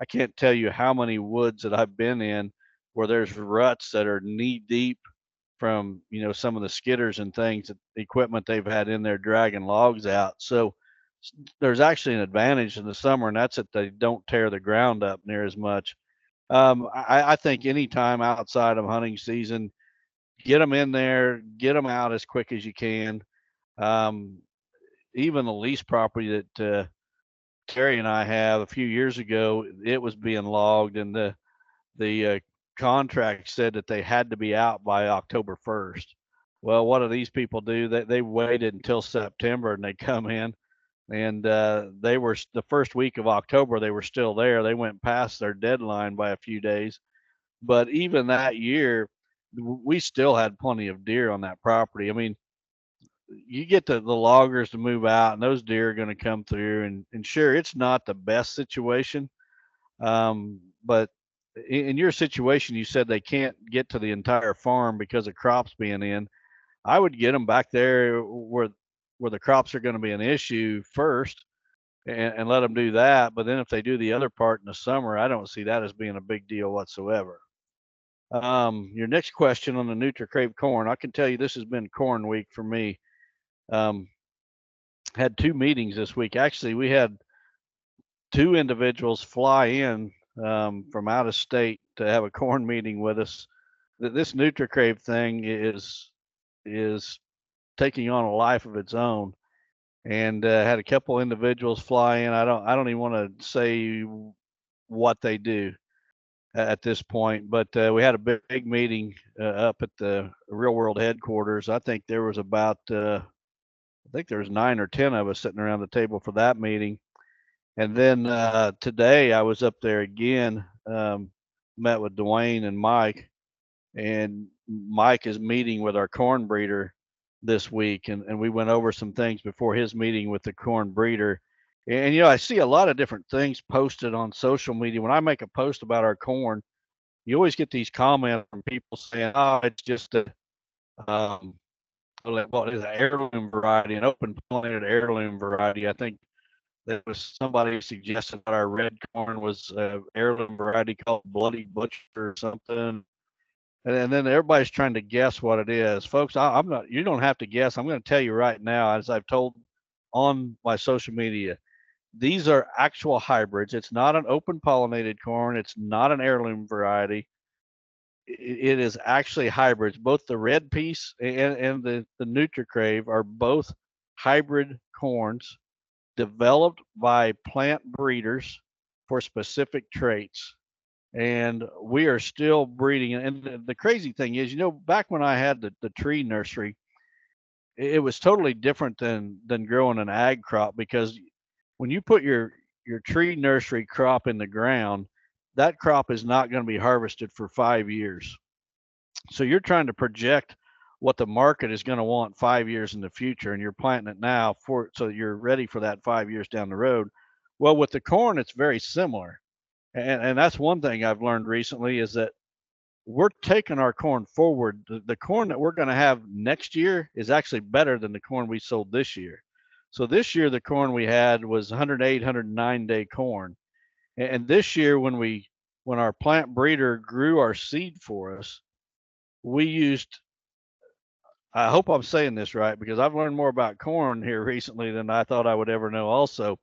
can't tell you how many woods that I've been in where there's ruts that are knee deep from, some of the skidders and things, the equipment they've had in there dragging logs out. So there's actually an advantage in the summer, and that's that they don't tear the ground up near as much. I think any time outside of hunting season, get them in there, get them out as quick as you can. Even the lease property that Terry and I have a few years ago, it was being logged, and the contract said that they had to be out by October 1st. Well, what do these people do? They waited until September and they come in, and they were the first week of October, they were still there. They went past their deadline by a few days. But even that year, we still had plenty of deer on that property. I mean, you get the loggers to move out, and those deer are going to come through. And sure, it's not the best situation, but in your situation, you said they can't get to the entire farm because of crops being in. I would get them back there where the crops are going to be an issue first, and let them do that. But then if they do the other part in the summer, I don't see that as being a big deal whatsoever. Your next question on the NutriCrave corn, I can tell you this has been corn week for me. Had 2 meetings this week. Actually, we had 2 individuals fly in from out of state to have a corn meeting with us. This NutriCrave thing is taking on a life of its own, and had a couple individuals fly in. I don't even want to say what they do at this point, but we had a big meeting up at the Real World headquarters. I think there was about I think there was 9 or 10 of us sitting around the table for that meeting. And then today I was up there again, met with Dwayne and Mike, and Mike is meeting with our corn breeder this week, and we went over some things before his meeting with the corn breeder. And I see a lot of different things posted on social media. When I make a post about our corn, you always get these comments from people saying, "Oh, it's just a what is an heirloom variety, an open pollinated heirloom variety." I think there was somebody who suggested that our red corn was an heirloom variety called Bloody Butcher or something. And then everybody's trying to guess what it is. Folks, I'm not, you don't have to guess. I'm going to tell you right now, as I've told on my social media, these are actual hybrids. It's not an open pollinated corn. It's not an heirloom variety. It is actually hybrids. Both the red piece and the NutriCrave are both hybrid corns developed by plant breeders for specific traits. And we are still breeding. And the crazy thing is, back when I had the tree nursery, it was totally different than growing an ag crop, because when you put your tree nursery crop in the ground, that crop is not going to be harvested for 5 years. So you're trying to project what the market is going to want 5 years in the future, and you're planting it now so you're ready for that 5 years down the road. Well, with the corn, it's very similar. And that's one thing I've learned recently is that we're taking our corn forward. The corn that we're going to have next year is actually better than the corn we sold this year. So this year, the corn we had was 108, 109 day corn. And this year, when our plant breeder grew our seed for us, we used, I hope I'm saying this right, because I've learned more about corn here recently than I thought I would ever know also.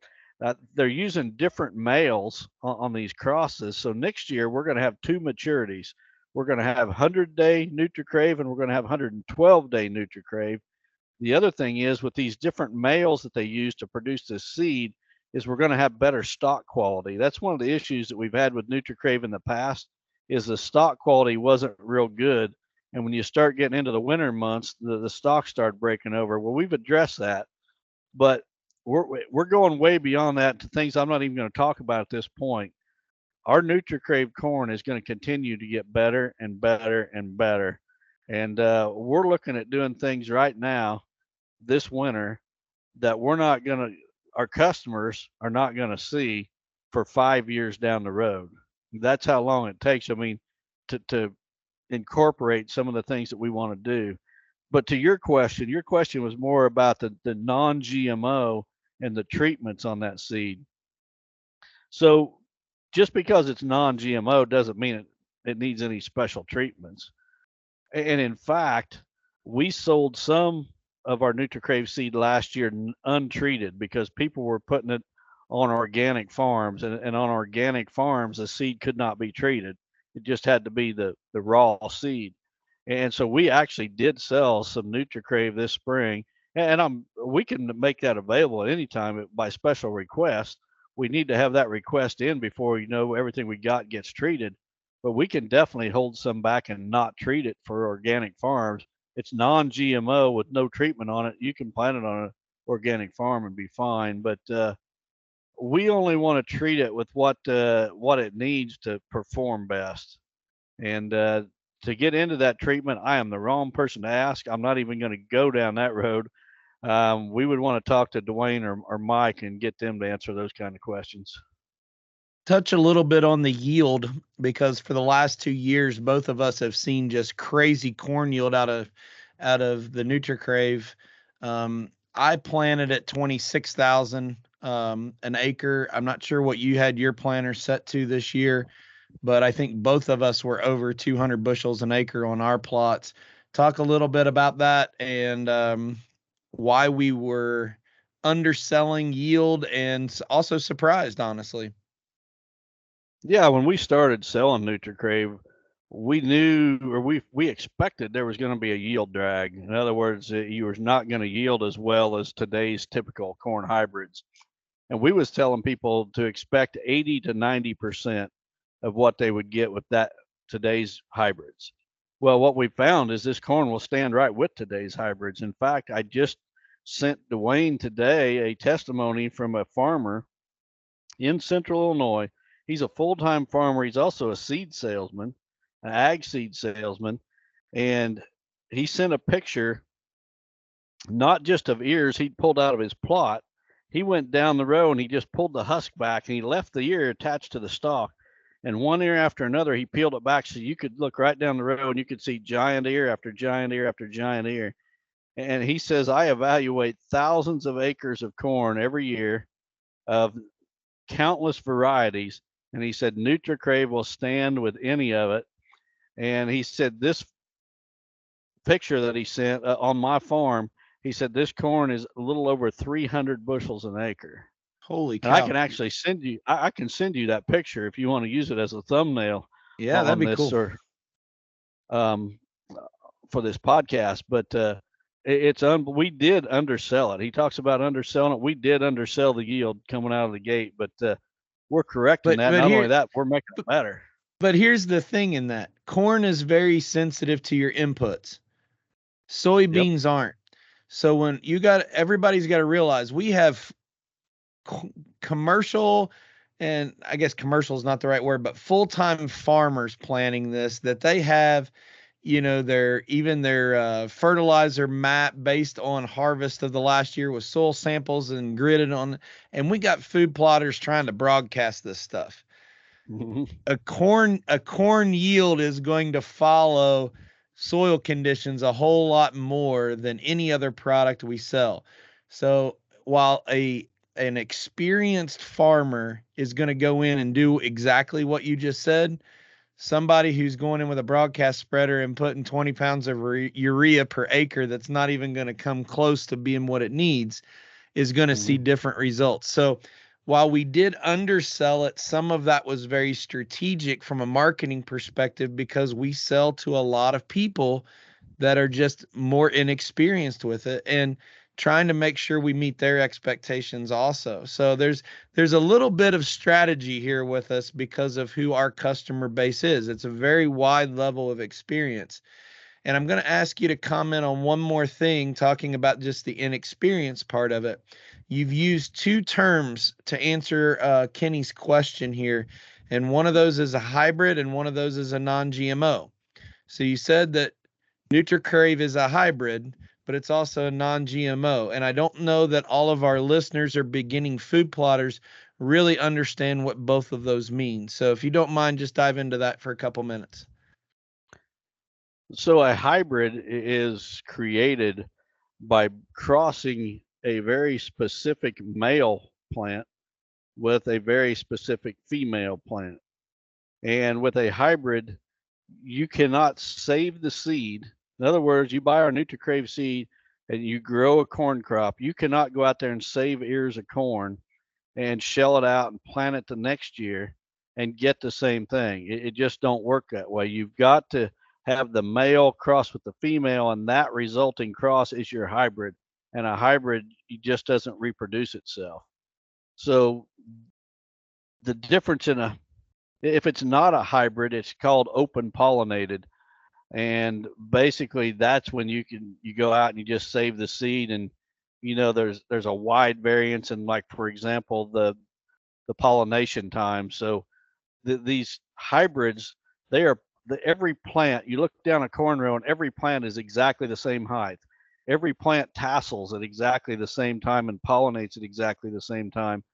They're using different males on these crosses. So next year, we're going to have 2 maturities. We're going to have 100-day Nutri-Crave, and we're going to have 112-day Nutri-Crave. The other thing is, with these different males that they use to produce this seed, is we're going to have better stock quality. That's one of the issues that we've had with Nutri-Crave in the past, is the stock quality wasn't real good. And when you start getting into the winter months, the stocks start breaking over. Well, we've addressed that, but we're going way beyond that to things I'm not even going to talk about at this point. Our NutriCrave corn is going to continue to get better and better and better. And we're looking at doing things right now this winter that our customers are not going to see for 5 years down the road. That's how long it takes. I mean, to incorporate some of the things that we want to do. But to your question was more about the non-GMO and the treatments on that seed. So just because it's non-GMO doesn't mean it needs any special treatments. And in fact, we sold some of our NutriCrave seed last year untreated because people were putting it on organic farms, and on organic farms, the seed could not be treated. It just had to be the raw seed. And so we actually did sell some NutriCrave this spring, and we can make that available at any time by special request. We need to have that request in before everything we got gets treated, but we can definitely hold some back and not treat it for organic farms. It's non-GMO with no treatment on it. You can plant it on an organic farm and be fine, but we only want to treat it with what it needs to perform best. And to get into that treatment, I am the wrong person to ask. I'm not even going to go down that road. We would want to talk to Dwayne or Mike and get them to answer those kind of questions. Touch a little bit on the yield, because for the last 2 years, both of us have seen just crazy corn yield out of the NutriCrave. I planted at 26,000 an acre. I'm not sure what you had your planter set to this year, but I think both of us were over 200 bushels an acre on our plots. Talk a little bit about that and why we were underselling yield and also surprised, honestly. Yeah, when we started selling NutriCrave, we knew, or we expected there was going to be a yield drag. In other words, you were not going to yield as well as today's typical corn hybrids. And we was telling people to expect 80 to 90% of what they would get with today's hybrids. Well, what we found is this corn will stand right with today's hybrids. In fact, I just sent Dwayne today a testimony from a farmer in Central Illinois. He's a full-time farmer. He's also a seed salesman, an ag seed salesman. And he sent a picture, not just of ears he'd pulled out of his plot. He went down the row and he just pulled the husk back and he left the ear attached to the stalk. And one ear after another, he peeled it back so you could look right down the row and you could see giant ear after giant ear after giant ear. And he says, I evaluate thousands of acres of corn every year of countless varieties. And he said, NutriCrave will stand with any of it. And he said, this picture that he sent on my farm, he said, this corn is a little over 300 bushels an acre. Holy cow. And I can actually send you, I can send you that picture if you want to use it as a thumbnail. Yeah, that'd be cool. For this podcast. But we did undersell it. He talks about underselling it. We did undersell the yield coming out of the gate, but we're correcting that. Not only that, we're making it better. But here's the thing in that. Corn is very sensitive to your inputs. Soybeans aren't. So when everybody's got to realize we have commercial and I guess commercial is not the right word, but full-time farmers planting this, that they have, their fertilizer map based on harvest of the last year with soil samples and gridded on, and we got food plotters trying to broadcast this stuff. Mhm. A corn yield is going to follow soil conditions a whole lot more than any other product we sell. So while an experienced farmer is going to go in and do exactly what you just said, somebody who's going in with a broadcast spreader and putting 20 pounds of urea per acre that's not even going to come close to being what it needs is going to see different results. So while we did undersell it, some of that was very strategic from a marketing perspective because we sell to a lot of people that are just more inexperienced with it and trying to make sure we meet their expectations also. So there's a little bit of strategy here with us because of who our customer base is. It's a very wide level of experience. And I'm going to ask you to comment on one more thing, talking about just the inexperienced part of it. You've used two terms to answer Kenny's question here, and one of those is a hybrid and one of those is a non-GMO. So you said that NutriCrave is a hybrid, but it's also a non-GMO. And I don't know that all of our listeners or beginning food plotters really understand what both of those mean. So if you don't mind, just dive into that for a couple minutes. So a hybrid is created by crossing a very specific male plant with a very specific female plant. And with a hybrid, you cannot save the seed. In other words, you buy our NutriCrave seed and you grow a corn crop. You cannot go out there and save ears of corn and shell it out and plant it the next year and get the same thing. It just don't work that way. You've got to have the male cross with the female, and that resulting cross is your hybrid. And a hybrid just doesn't reproduce itself. So the difference if it's not a hybrid, it's called open pollinated. And basically that's when you go out and you just save the seed, and there's a wide variance in, like, for example, the pollination time. So these hybrids, every plant, you look down a corn row and every plant is exactly the same height. Every plant tassels at exactly the same time and pollinates at exactly the same time.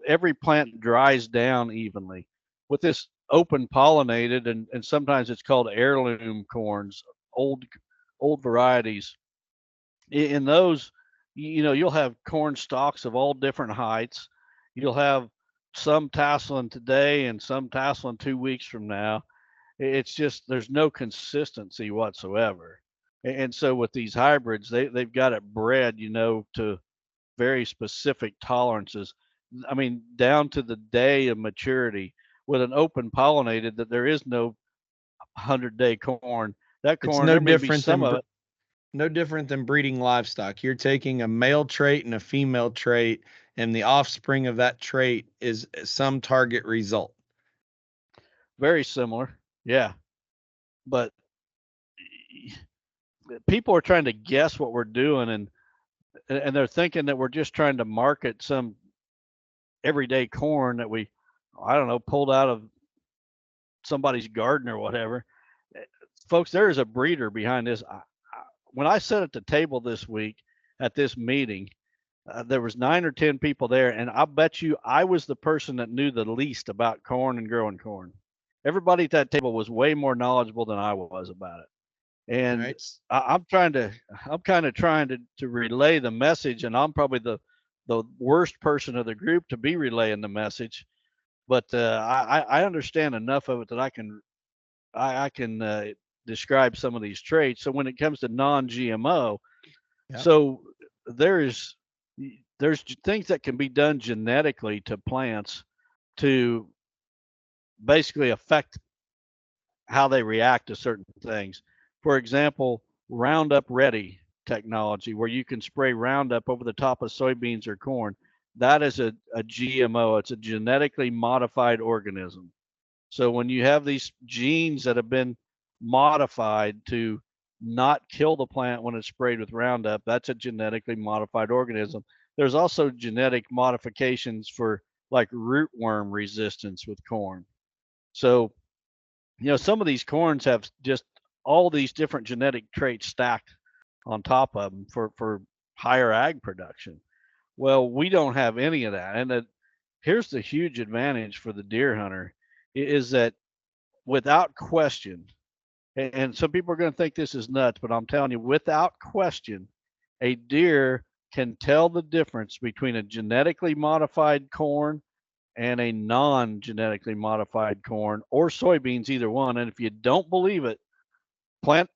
Every plant dries down evenly. With this open pollinated, and sometimes it's called heirloom corns, old varieties. In those, you'll have corn stalks of all different heights. You'll have some tasseling today and some tasseling 2 weeks from now. It's just, there's no consistency whatsoever. And so with these hybrids, they've got it bred, to very specific tolerances. I mean, down to the day of maturity. With an open pollinated, that there is no 100-day corn. That corn, there may be some of it. No different than breeding livestock. You're taking a male trait and a female trait, and the offspring of that trait is some target result. Very similar, yeah. But people are trying to guess what we're doing, and they're thinking that we're just trying to market some everyday corn that we, I don't know, pulled out of somebody's garden or whatever. Folks, there is a breeder behind this. When I sat at the table this week at this meeting, there was 9 or 10 people there, and I bet you I was the person that knew the least about corn and growing corn. Everybody at that table was way more knowledgeable than I was about it. And right. I'm kind of trying to relay the message, and I'm probably the worst person of the group to be relaying the message. But I understand enough of it that I can describe some of these traits. So when it comes to non-GMO, yep. So there's things that can be done genetically to plants to basically affect how they react to certain things. For example, Roundup Ready technology, where you can spray Roundup over the top of soybeans or corn. That is a GMO. It's a genetically modified organism. So when you have these genes that have been modified to not kill the plant when it's sprayed with Roundup, that's a genetically modified organism. There's also genetic modifications for like rootworm resistance with corn. So, some of these corns have just all these different genetic traits stacked on top of them for higher ag production. Well, we don't have any of that. And here's the huge advantage for the deer hunter is that without question, and some people are going to think this is nuts, but I'm telling you, without question, a deer can tell the difference between a genetically modified corn and a non-genetically modified corn or soybeans, either one. And if you don't believe it, plant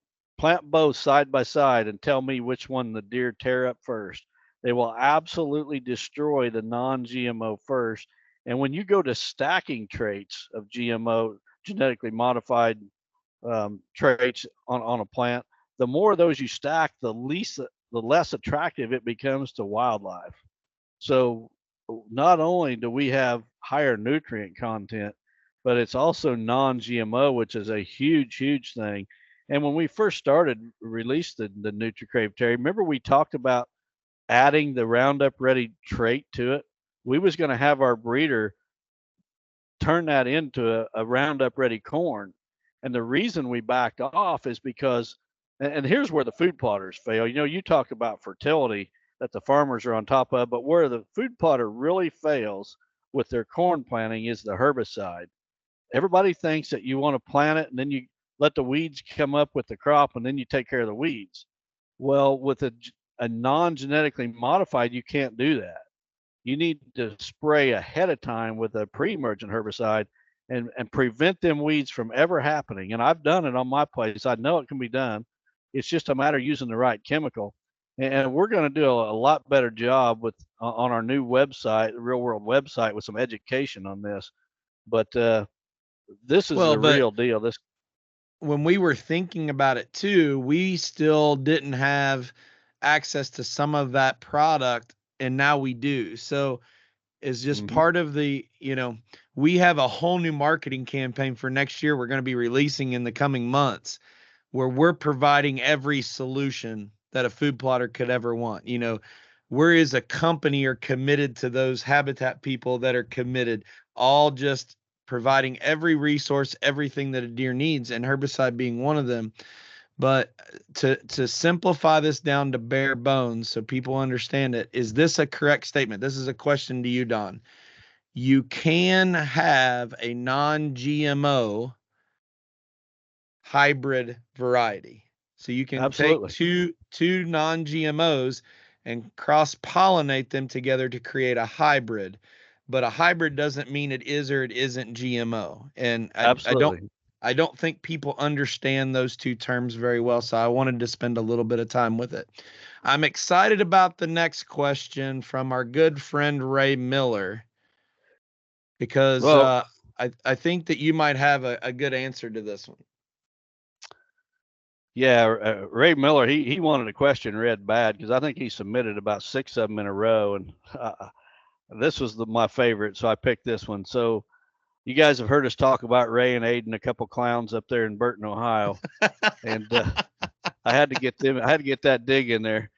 both side by side and tell me which one the deer tear up first. They will absolutely destroy the non-GMO first. And when you go to stacking traits of GMO, genetically modified traits on a plant, the more of those you stack, the less attractive it becomes to wildlife. So not only do we have higher nutrient content, but it's also non-GMO, which is a huge, huge thing. And when we first released the Nutri-Crave, Terry, remember we talked about adding the Roundup Ready trait to it? We was going to have our breeder turn that into a Roundup Ready corn. And the reason we backed off is because, and here's where the food plotters fail. You talk about fertility that the farmers are on top of, but where the food plotter really fails with their corn planting is the herbicide. Everybody thinks that you want to plant it and then you let the weeds come up with the crop and then you take care of the weeds. Well, with a non-genetically modified, you can't do that. You need to spray ahead of time with a pre-emergent herbicide and prevent them weeds from ever happening. And I've done it on my place. I know it can be done. It's just a matter of using the right chemical. And we're going to do a lot better job on our new website, the Real World website, with some education on this. But this is the real deal. When we were thinking about it too, we still didn't have access to some of that product, and now we do. So it's just part of the, we have a whole new marketing campaign for next year we're going to be releasing in the coming months, where we're providing every solution that a food plotter could ever want. We as a company are committed to those habitat people that are committed, all just providing every resource, everything that a deer needs, and herbicide being one of them. But to simplify this down to bare bones so people understand it, is this a correct statement? This is a question to you, Don. You can have a non-GMO hybrid variety. So you can Absolutely take two non-GMOs and cross-pollinate them together to create a hybrid. But a hybrid doesn't mean it is or it isn't GMO. And I don't think people understand those two terms very well, so I wanted to spend a little bit of time with it. I'm excited about the next question from our good friend Ray Miller, because I think that you might have a good answer to this one. Yeah, Ray Miller, he wanted a question read bad because I think he submitted about 6 of them in a row, and this was my favorite, so I picked this one. So you guys have heard us talk about Ray and Aiden, a couple clowns up there in Burton, Ohio, and I had to get that dig in there.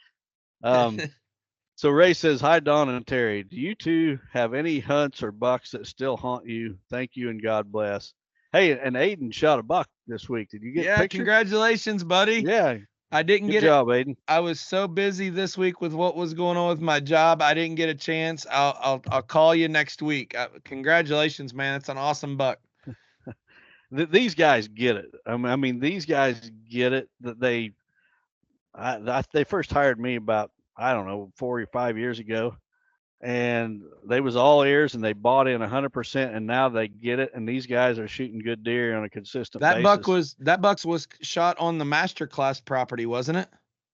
So Ray says, "Hi, Don and Terry. Do you two have any hunts or bucks that still haunt you? Thank you and God bless." Hey, and Aiden shot a buck this week. Did you get a picture? Congratulations, buddy. Yeah. I didn't get it. Good job, Aiden. I was so busy this week with what was going on with my job. I didn't get a chance. I'll call you next week. Congratulations, man. It's an awesome buck. These guys get it. I mean, these guys get it. That they first hired me about, I don't know, 4 or 5 years ago, and they was all ears and they bought in 100%, and now they get it. And these guys are shooting good deer on a consistent basis. That buck was shot on the master class property, wasn't it?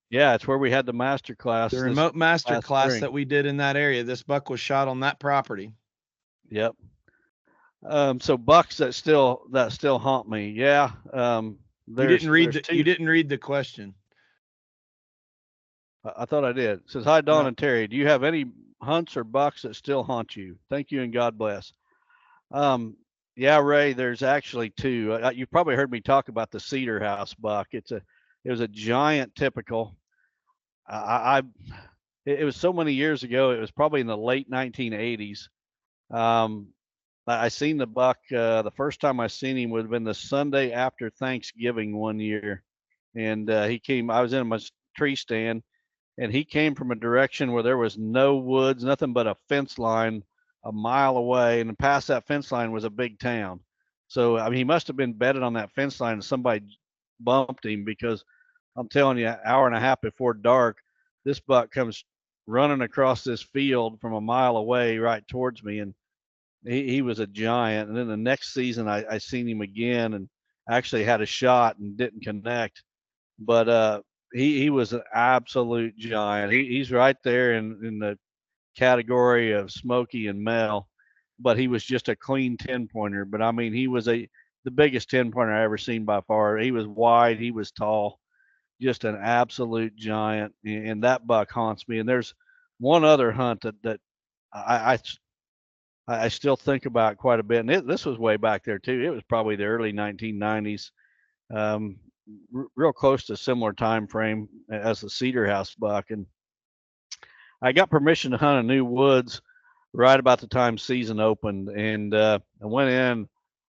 Yeah, it's where we had the master class. The remote master class that we did in that area. This buck was shot on that property. Yep. So bucks that still haunt me. Yeah. You didn't read the question. I thought I did. It says, "Hi, Don and Terry. Do you have any hunts or bucks that still haunt you? Thank you and God bless." Yeah, Ray, there's actually 2. You've probably heard me talk about the Cedar House buck. It was a giant typical. It was so many years ago. It was probably in the late 1980s. I seen the buck. The first time I seen him would have been the Sunday after Thanksgiving one year, and he came. I was in my tree stand, and he came from a direction where there was no woods, nothing but a fence line a mile away, and past that fence line was a big town. So I mean, he must have been bedded on that fence line, and somebody bumped him, because I'm telling you, an hour and a half before dark, this buck comes running across this field from a mile away right towards me, and he was a giant. And then the next season I seen him again and actually had a shot and didn't connect. But he was an absolute giant. He's right there in the category of Smokey and Mel, but he was just a clean 10-pointer. But I mean, he was the biggest 10-pointer I ever seen by far. He was wide, he was tall, just an absolute giant. And that buck haunts me. And there's one other hunt that I still think about quite a bit. And this was way back there too. It was probably the early 1990s, real close to a similar time frame as the Cedar House buck. And I got permission to hunt a new woods right about the time season opened. And I went in.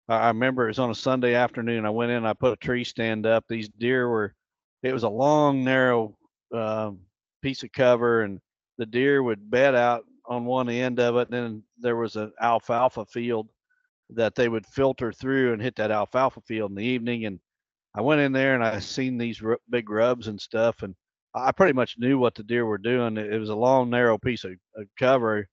I remember it was on a Sunday afternoon. I went in, I put a tree stand up. These deer it was a long, narrow piece of cover, and the deer would bed out on one end of it. And then there was an alfalfa field that they would filter through and hit that alfalfa field in the evening. And I went in there and I seen these big rubs and stuff, and I pretty much knew what the deer were doing. It was a long, narrow piece of cover.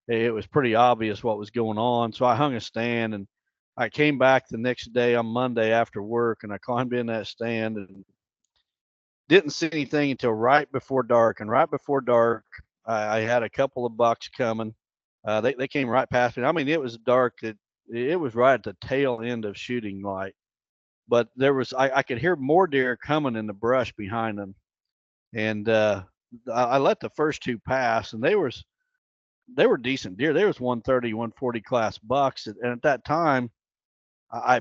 It was pretty obvious what was going on. So I hung a stand, and I came back the next day on Monday after work, and I climbed in that stand and didn't see anything until right before dark. And right before dark, I had a couple of bucks coming. They came right past me. I mean, it was dark. It was right at the tail end of shooting light, but I could hear more deer coming in the brush behind them. And I let the first two pass, and they were decent deer. There was 130, 140 class bucks. And at that time, I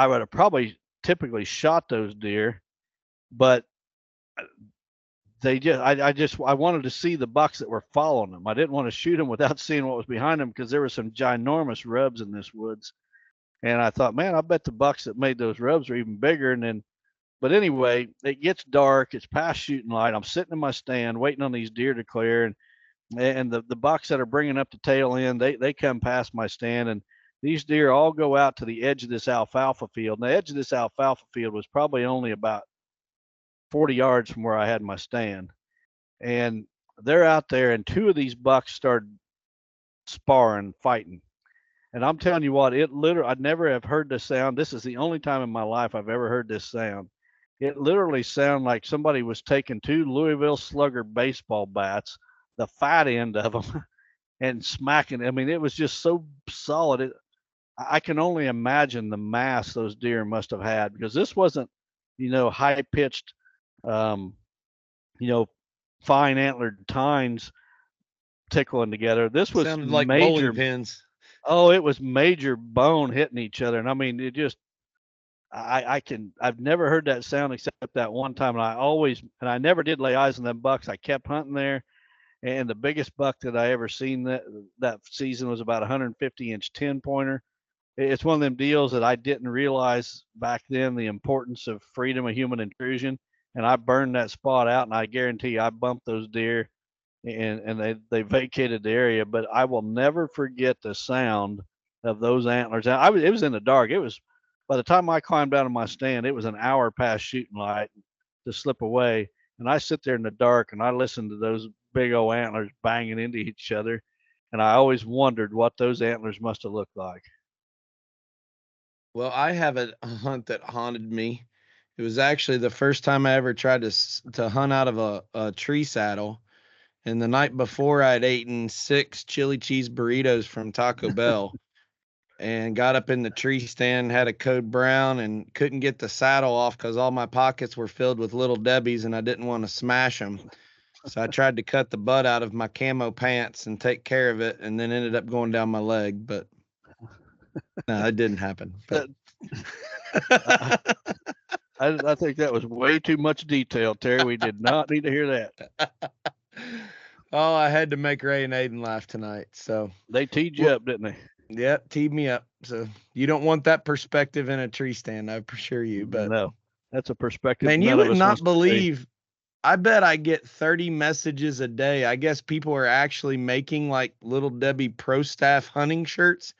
would have probably typically shot those deer, but I wanted to see the bucks that were following them. I didn't want to shoot them without seeing what was behind them, because there were some ginormous rubs in this woods. And I thought, man, I bet the bucks that made those rubs are even bigger. But anyway, it gets dark. It's past shooting light. I'm sitting in my stand waiting on these deer to clear. And the bucks that are bringing up the tail end, they come past my stand. And these deer all go out to the edge of this alfalfa field. And the edge of this alfalfa field was probably only about 40 yards from where I had my stand. And they're out there, and two of these bucks started sparring, fighting. And I'm telling you what, I'd never have heard this sound. This is the only time in my life I've ever heard this sound. It literally sounded like somebody was taking two Louisville Slugger baseball bats, the fat end of them, and smacking. I mean, it was just so solid. I can only imagine the mass those deer must have had, because this wasn't, high pitched, fine antlered tines tickling together. This was sounded like major bowling pins. Oh, it was major bone hitting each other. And I mean, it just, I've never heard that sound except that one time. And I never did lay eyes on them bucks. I kept hunting there. And the biggest buck that I ever seen that season was about 150-inch 10-pointer. It's one of them deals that I didn't realize back then the importance of freedom of human intrusion. And I burned that spot out, and I guarantee you I bumped those deer, and they vacated the area. But I will never forget the sound of those antlers. It was in the dark. It was, by the time I climbed out of my stand, it was an hour past shooting light to slip away. And I sit there in the dark and I listen to those big old antlers banging into each other. And I always wondered what those antlers must have looked like. Well, I have a hunt that haunted me. It was actually the first time I ever tried to hunt out of a tree saddle. And the night before, I'd eaten 6 chili cheese burritos from Taco Bell and got up in the tree stand, had a code brown, and couldn't get the saddle off because all my pockets were filled with Little Debbies and I didn't want to smash them. So I tried to cut the butt out of my camo pants and take care of it, and then ended up going down my leg. But no, it didn't happen. But I think that was way too much detail, Terry. We did not need to hear that. Oh, I had to make Ray and Aiden laugh tonight. So they teed you up, didn't they? Yep, teed me up. So you don't want that perspective in a tree stand, I assure you. But No, that's a perspective man, you none of would us wants not to see. believe. I bet I get 30 messages a day. I guess people are actually making like Little Debbie Pro Staff hunting shirts.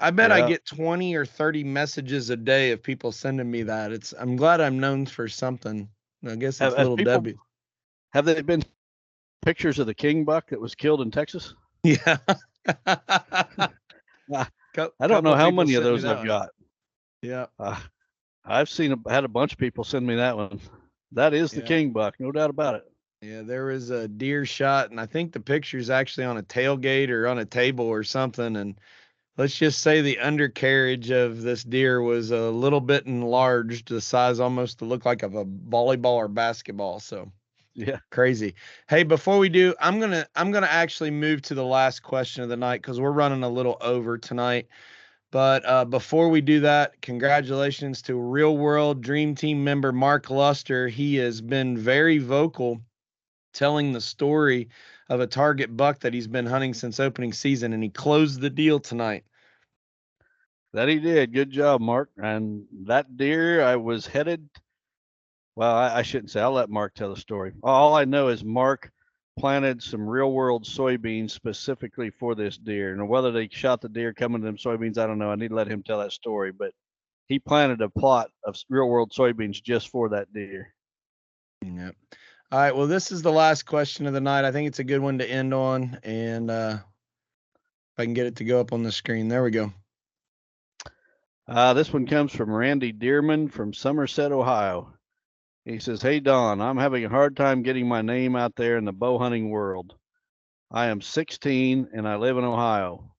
I bet I Yeah. get 20 or 30 messages a day of people sending me that. I'm glad I'm known for something. I guess it's Little Debbie. Have they been pictures of the king buck that was killed in Texas? Yeah. I don't know how many of those I've got. Yeah. I've had a bunch of people send me that one. That is the king buck, no doubt about it. Yeah, there was a deer shot, and I think the picture's actually on a tailgate or on a table or something. And let's just say the undercarriage of this deer was a little bit enlarged, the size almost to look like of a volleyball or basketball. So yeah, crazy. Hey, before we do, I'm gonna actually move to the last question of the night because we're running a little over tonight. But before we do that, congratulations to Real World Dream Team member Mark Luster. He has been very vocal telling the story of a target buck that he's been hunting since opening season, and he closed the deal tonight. That he did. Good job, Mark. And that deer, I was headed. Well, I shouldn't say. I'll let Mark tell the story. All I know is Mark planted some Real World soybeans specifically for this deer. And whether they shot the deer coming to them soybeans, I don't know. I need to let him tell that story. But he planted a plot of Real World soybeans just for that deer. Yep. All right. Well, this is the last question of the night. I think it's a good one to end on. And if I can get it to go up on the screen. There we go. This one comes from Randy Dearman from Somerset, Ohio. He says, "Hey, Don, I'm having a hard time getting my name out there in the bow hunting world. I am 16 and I live in Ohio.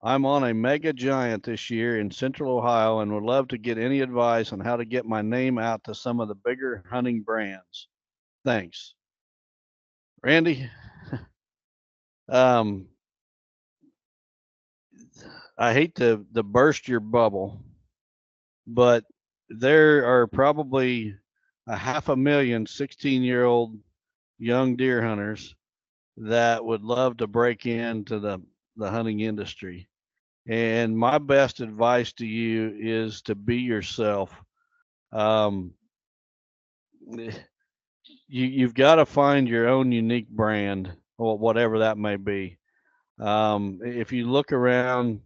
I'm on a mega giant this year in central Ohio and would love to get any advice on how to get my name out to some of the bigger hunting brands. Thanks." Randy, I hate to burst your bubble, but there are probably 500,000 16-year-old young deer hunters that would love to break into the hunting industry. And my best advice to you is to be yourself. You've got to find your own unique brand, or whatever that may be. If you look around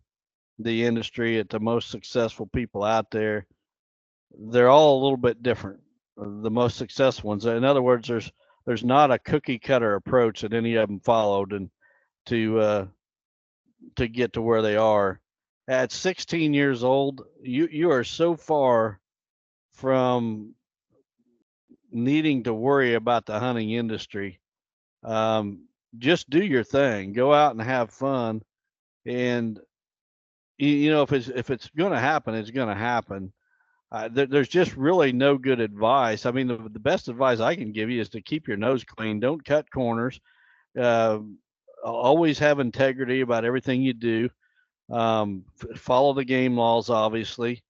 the industry at the most successful people out there, they're all a little bit different. The most successful ones. In other words, there's not a cookie cutter approach that any of them followed and to get to where they are. At 16 years old, you are so far from needing to worry about the hunting industry. Just do your thing. Go out and have fun. And if it's going to happen, it's going to happen. There's just really no good advice. I mean, the best advice I can give you is to keep your nose clean. Don't cut corners. Always have integrity about everything you do. Follow the game laws, obviously.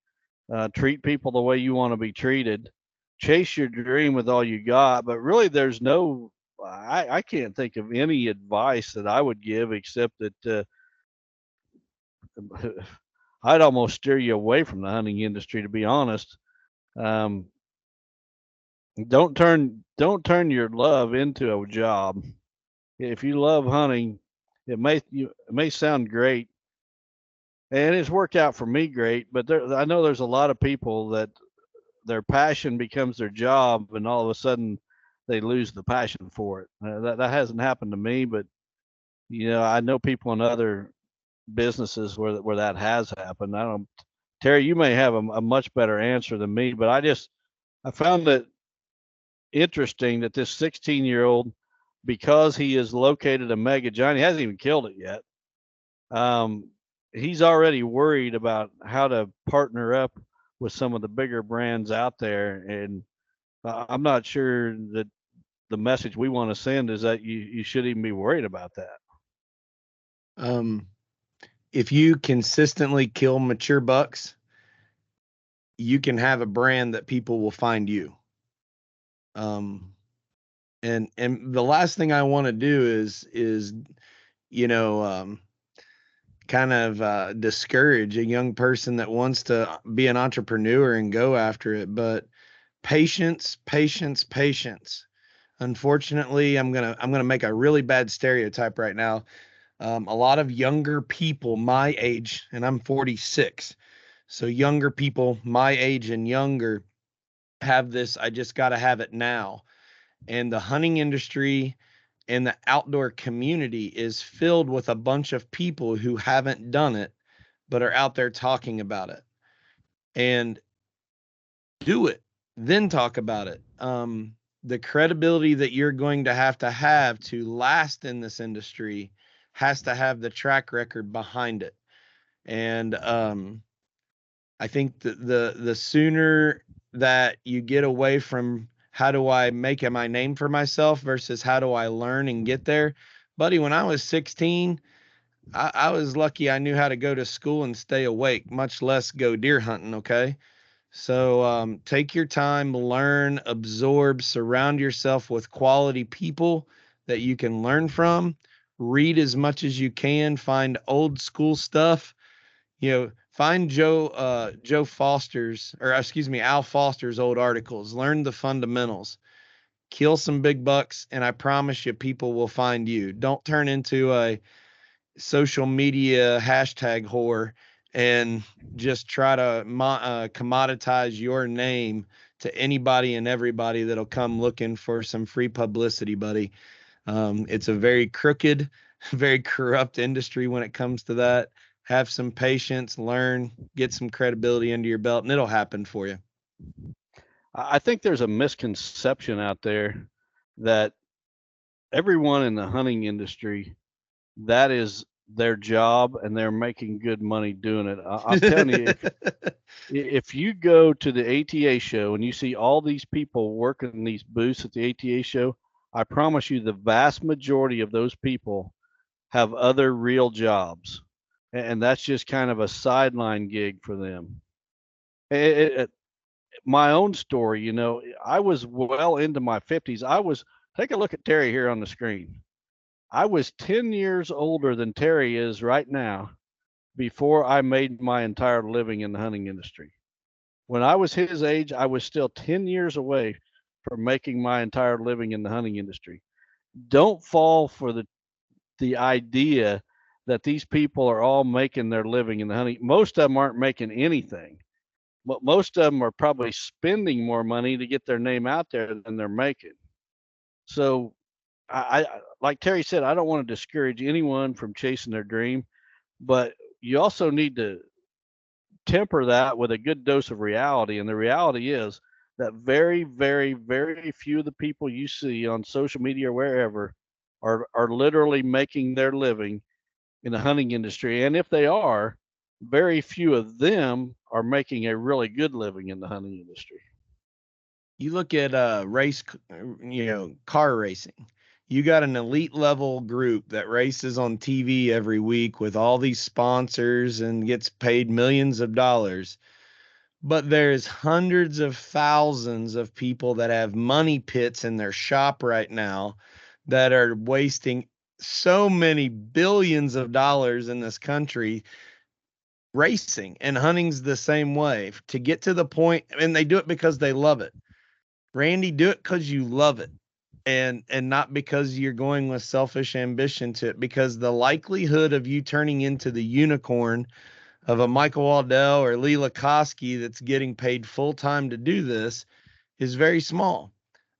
Treat people the way you want to be treated. Chase your dream with all you got. But really, there's no, I can't think of any advice that I would give except that I'd almost steer you away from the hunting industry, to be honest. Don't turn your love into a job. If you love hunting, it may sound great, and it's worked out for me great. But I know there's a lot of people that their passion becomes their job, and all of a sudden they lose the passion for it. That hasn't happened to me, but I know people in other businesses where that has happened. I don't, Terry, you may have a much better answer than me, but I found it interesting that this 16-year-old, because he is located a mega giant, he hasn't even killed it yet. He's already worried about how to partner up with some of the bigger brands out there, and I'm not sure that the message we want to send is that you should even be worried about that. If you consistently kill mature bucks, you can have a brand that people will find you. And the last thing I want to do is kind of discourage a young person that wants to be an entrepreneur and go after it. But patience, patience, patience. Unfortunately, I'm gonna make a really bad stereotype right now. A lot of younger people my age, and I'm 46, so younger people my age and younger have this. I just got to have it now. And the hunting industry and the outdoor community is filled with a bunch of people who haven't done it but are out there talking about it. And do it, then talk about it. The credibility that you're going to have to last in this industry has to have the track record behind it. And I think the sooner that you get away from how do I make my name for myself versus how do I learn and get there, buddy. When I was 16, I was lucky I knew how to go to school and stay awake, much less go deer hunting. Okay. So take your time, learn, absorb, surround yourself with quality people that you can learn from. Read as much as you can. Find old school stuff. Find Joe Foster's, or excuse me, Al Foster's old articles. Learn the fundamentals. Kill some big bucks, and I promise you, people will find you. Don't turn into a social media hashtag whore and just try to commoditize your name to anybody and everybody that'll come looking for some free publicity, buddy. It's a very crooked, very corrupt industry when it comes to that. Have some patience, learn, get some credibility under your belt, and it'll happen for you. I think there's a misconception out there that everyone in the hunting industry, that is their job and they're making good money doing it. I'm telling you, if you go to the ATA show and you see all these people working these booths at the ATA show, I promise you the vast majority of those people have other real jobs. And that's just kind of a sideline gig for them. My own story, I was well into my 50s. Take a look at Terry here on the screen. I was 10 years older than Terry is right now before I made my entire living in the hunting industry. When I was his age, I was still 10 years away from making my entire living in the hunting industry. Don't fall for the idea that these people are all making their living in the hunting. Most of them aren't making anything, but most of them are probably spending more money to get their name out there than they're making. So I like Terry said, I don't want to discourage anyone from chasing their dream, but you also need to temper that with a good dose of reality. And the reality is that very, very, very few of the people you see on social media or wherever are literally making their living in the hunting industry. And if they are, very few of them are making a really good living in the hunting industry. You look at car racing. You got an elite level group that races on TV every week with all these sponsors and gets paid millions of dollars. But there's hundreds of thousands of people that have money pits in their shop right now that are wasting so many billions of dollars in this country racing, and hunting's the same way. To get to the point, and they do it because they love it. Randy, do it because you love it, and not because you're going with selfish ambition to it, because the likelihood of you turning into the unicorn of a Michael Waddell or Lee Lakoski that's getting paid full-time to do this is very small.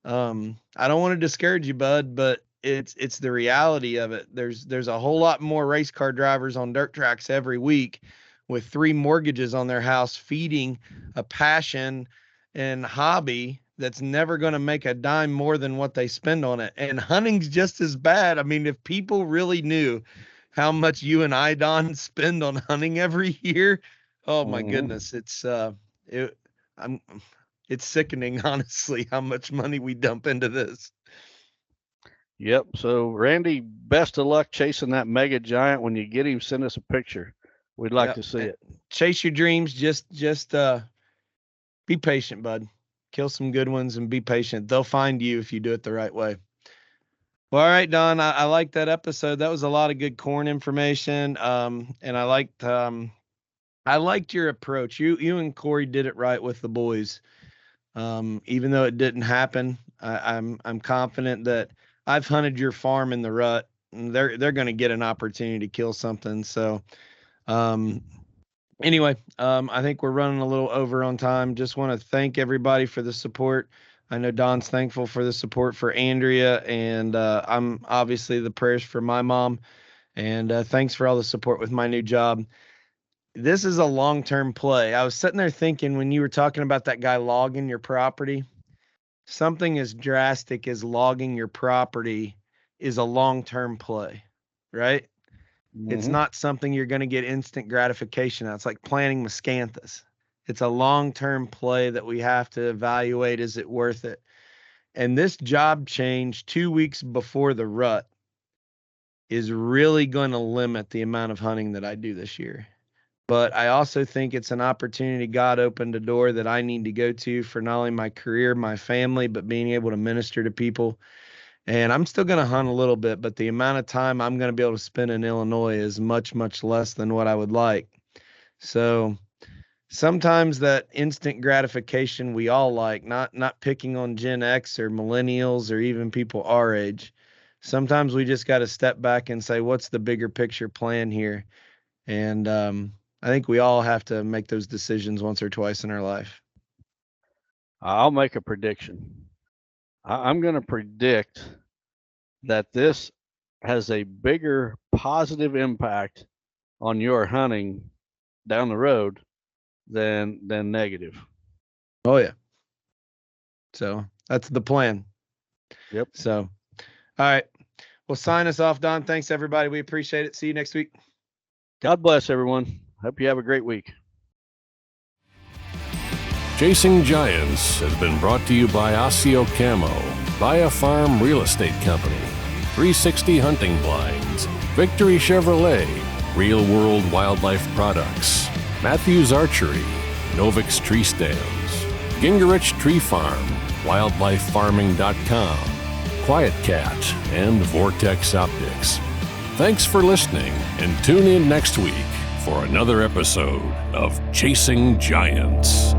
I don't want to discourage you, bud, but it's the reality of it. There's a whole lot more race car drivers on dirt tracks every week with 3 mortgages on their house, feeding a passion and hobby that's never going to make a dime more than what they spend on it. And hunting's just as bad. I mean, if people really knew how much you and I, Don, spend on hunting every year, oh my goodness, it's sickening, honestly, how much money we dump into this. Yep. So Randy, best of luck chasing that mega giant. When you get him, send us a picture. We'd like to see it. Chase your dreams. Just be patient, bud. Kill some good ones and be patient. They'll find you if you do it the right way. Well, all right, Don, I liked that episode. That was a lot of good corn information. And I liked your approach. You and Corey did it right with the boys. Even though it didn't happen, I'm confident that I've hunted your farm in the rut, and they're going to get an opportunity to kill something. So, anyway, I think we're running a little over on time. Just want to thank everybody for the support. I know Don's thankful for the support for Andrea, and I'm obviously the prayers for my mom. And thanks for all the support with my new job. This is a long-term play. I was sitting there thinking when you were talking about that guy logging your property, something as drastic as logging your property is a long-term play, right? It's not something you're going to get instant gratification out. It's like planting miscanthus. It's a long-term play that we have to evaluate. Is it worth it? And this job change 2 weeks before the rut is really going to limit the amount of hunting that I do this year. But I also think it's an opportunity. God opened a door that I need to go to for not only my career, my family, but being able to minister to people. And I'm still going to hunt a little bit, but the amount of time I'm going to be able to spend in Illinois is much, much less than what I would like. So sometimes that instant gratification we all like, not picking on Gen X or millennials or even people our age. Sometimes we just got to step back and say, what's the bigger picture plan here? And I think we all have to make those decisions once or twice in our life. I'll make a prediction. I'm going to predict that this has a bigger positive impact on your hunting down the road than negative. Oh, yeah. So that's the plan. Yep. So, all right. Well, sign us off, Don. Thanks, everybody. We appreciate it. See you next week. God bless everyone. Hope you have a great week. Chasing Giants has been brought to you by Osseo Camo, Via Farm Real Estate Company, 360 Hunting Blinds, Victory Chevrolet, Real World Wildlife Products, Matthews Archery, Novix Tree Stands, Gingerich Tree Farm, WildlifeFarming.com, Quiet Cat, and Vortex Optics. Thanks for listening, and tune in next week for another episode of Chasing Giants.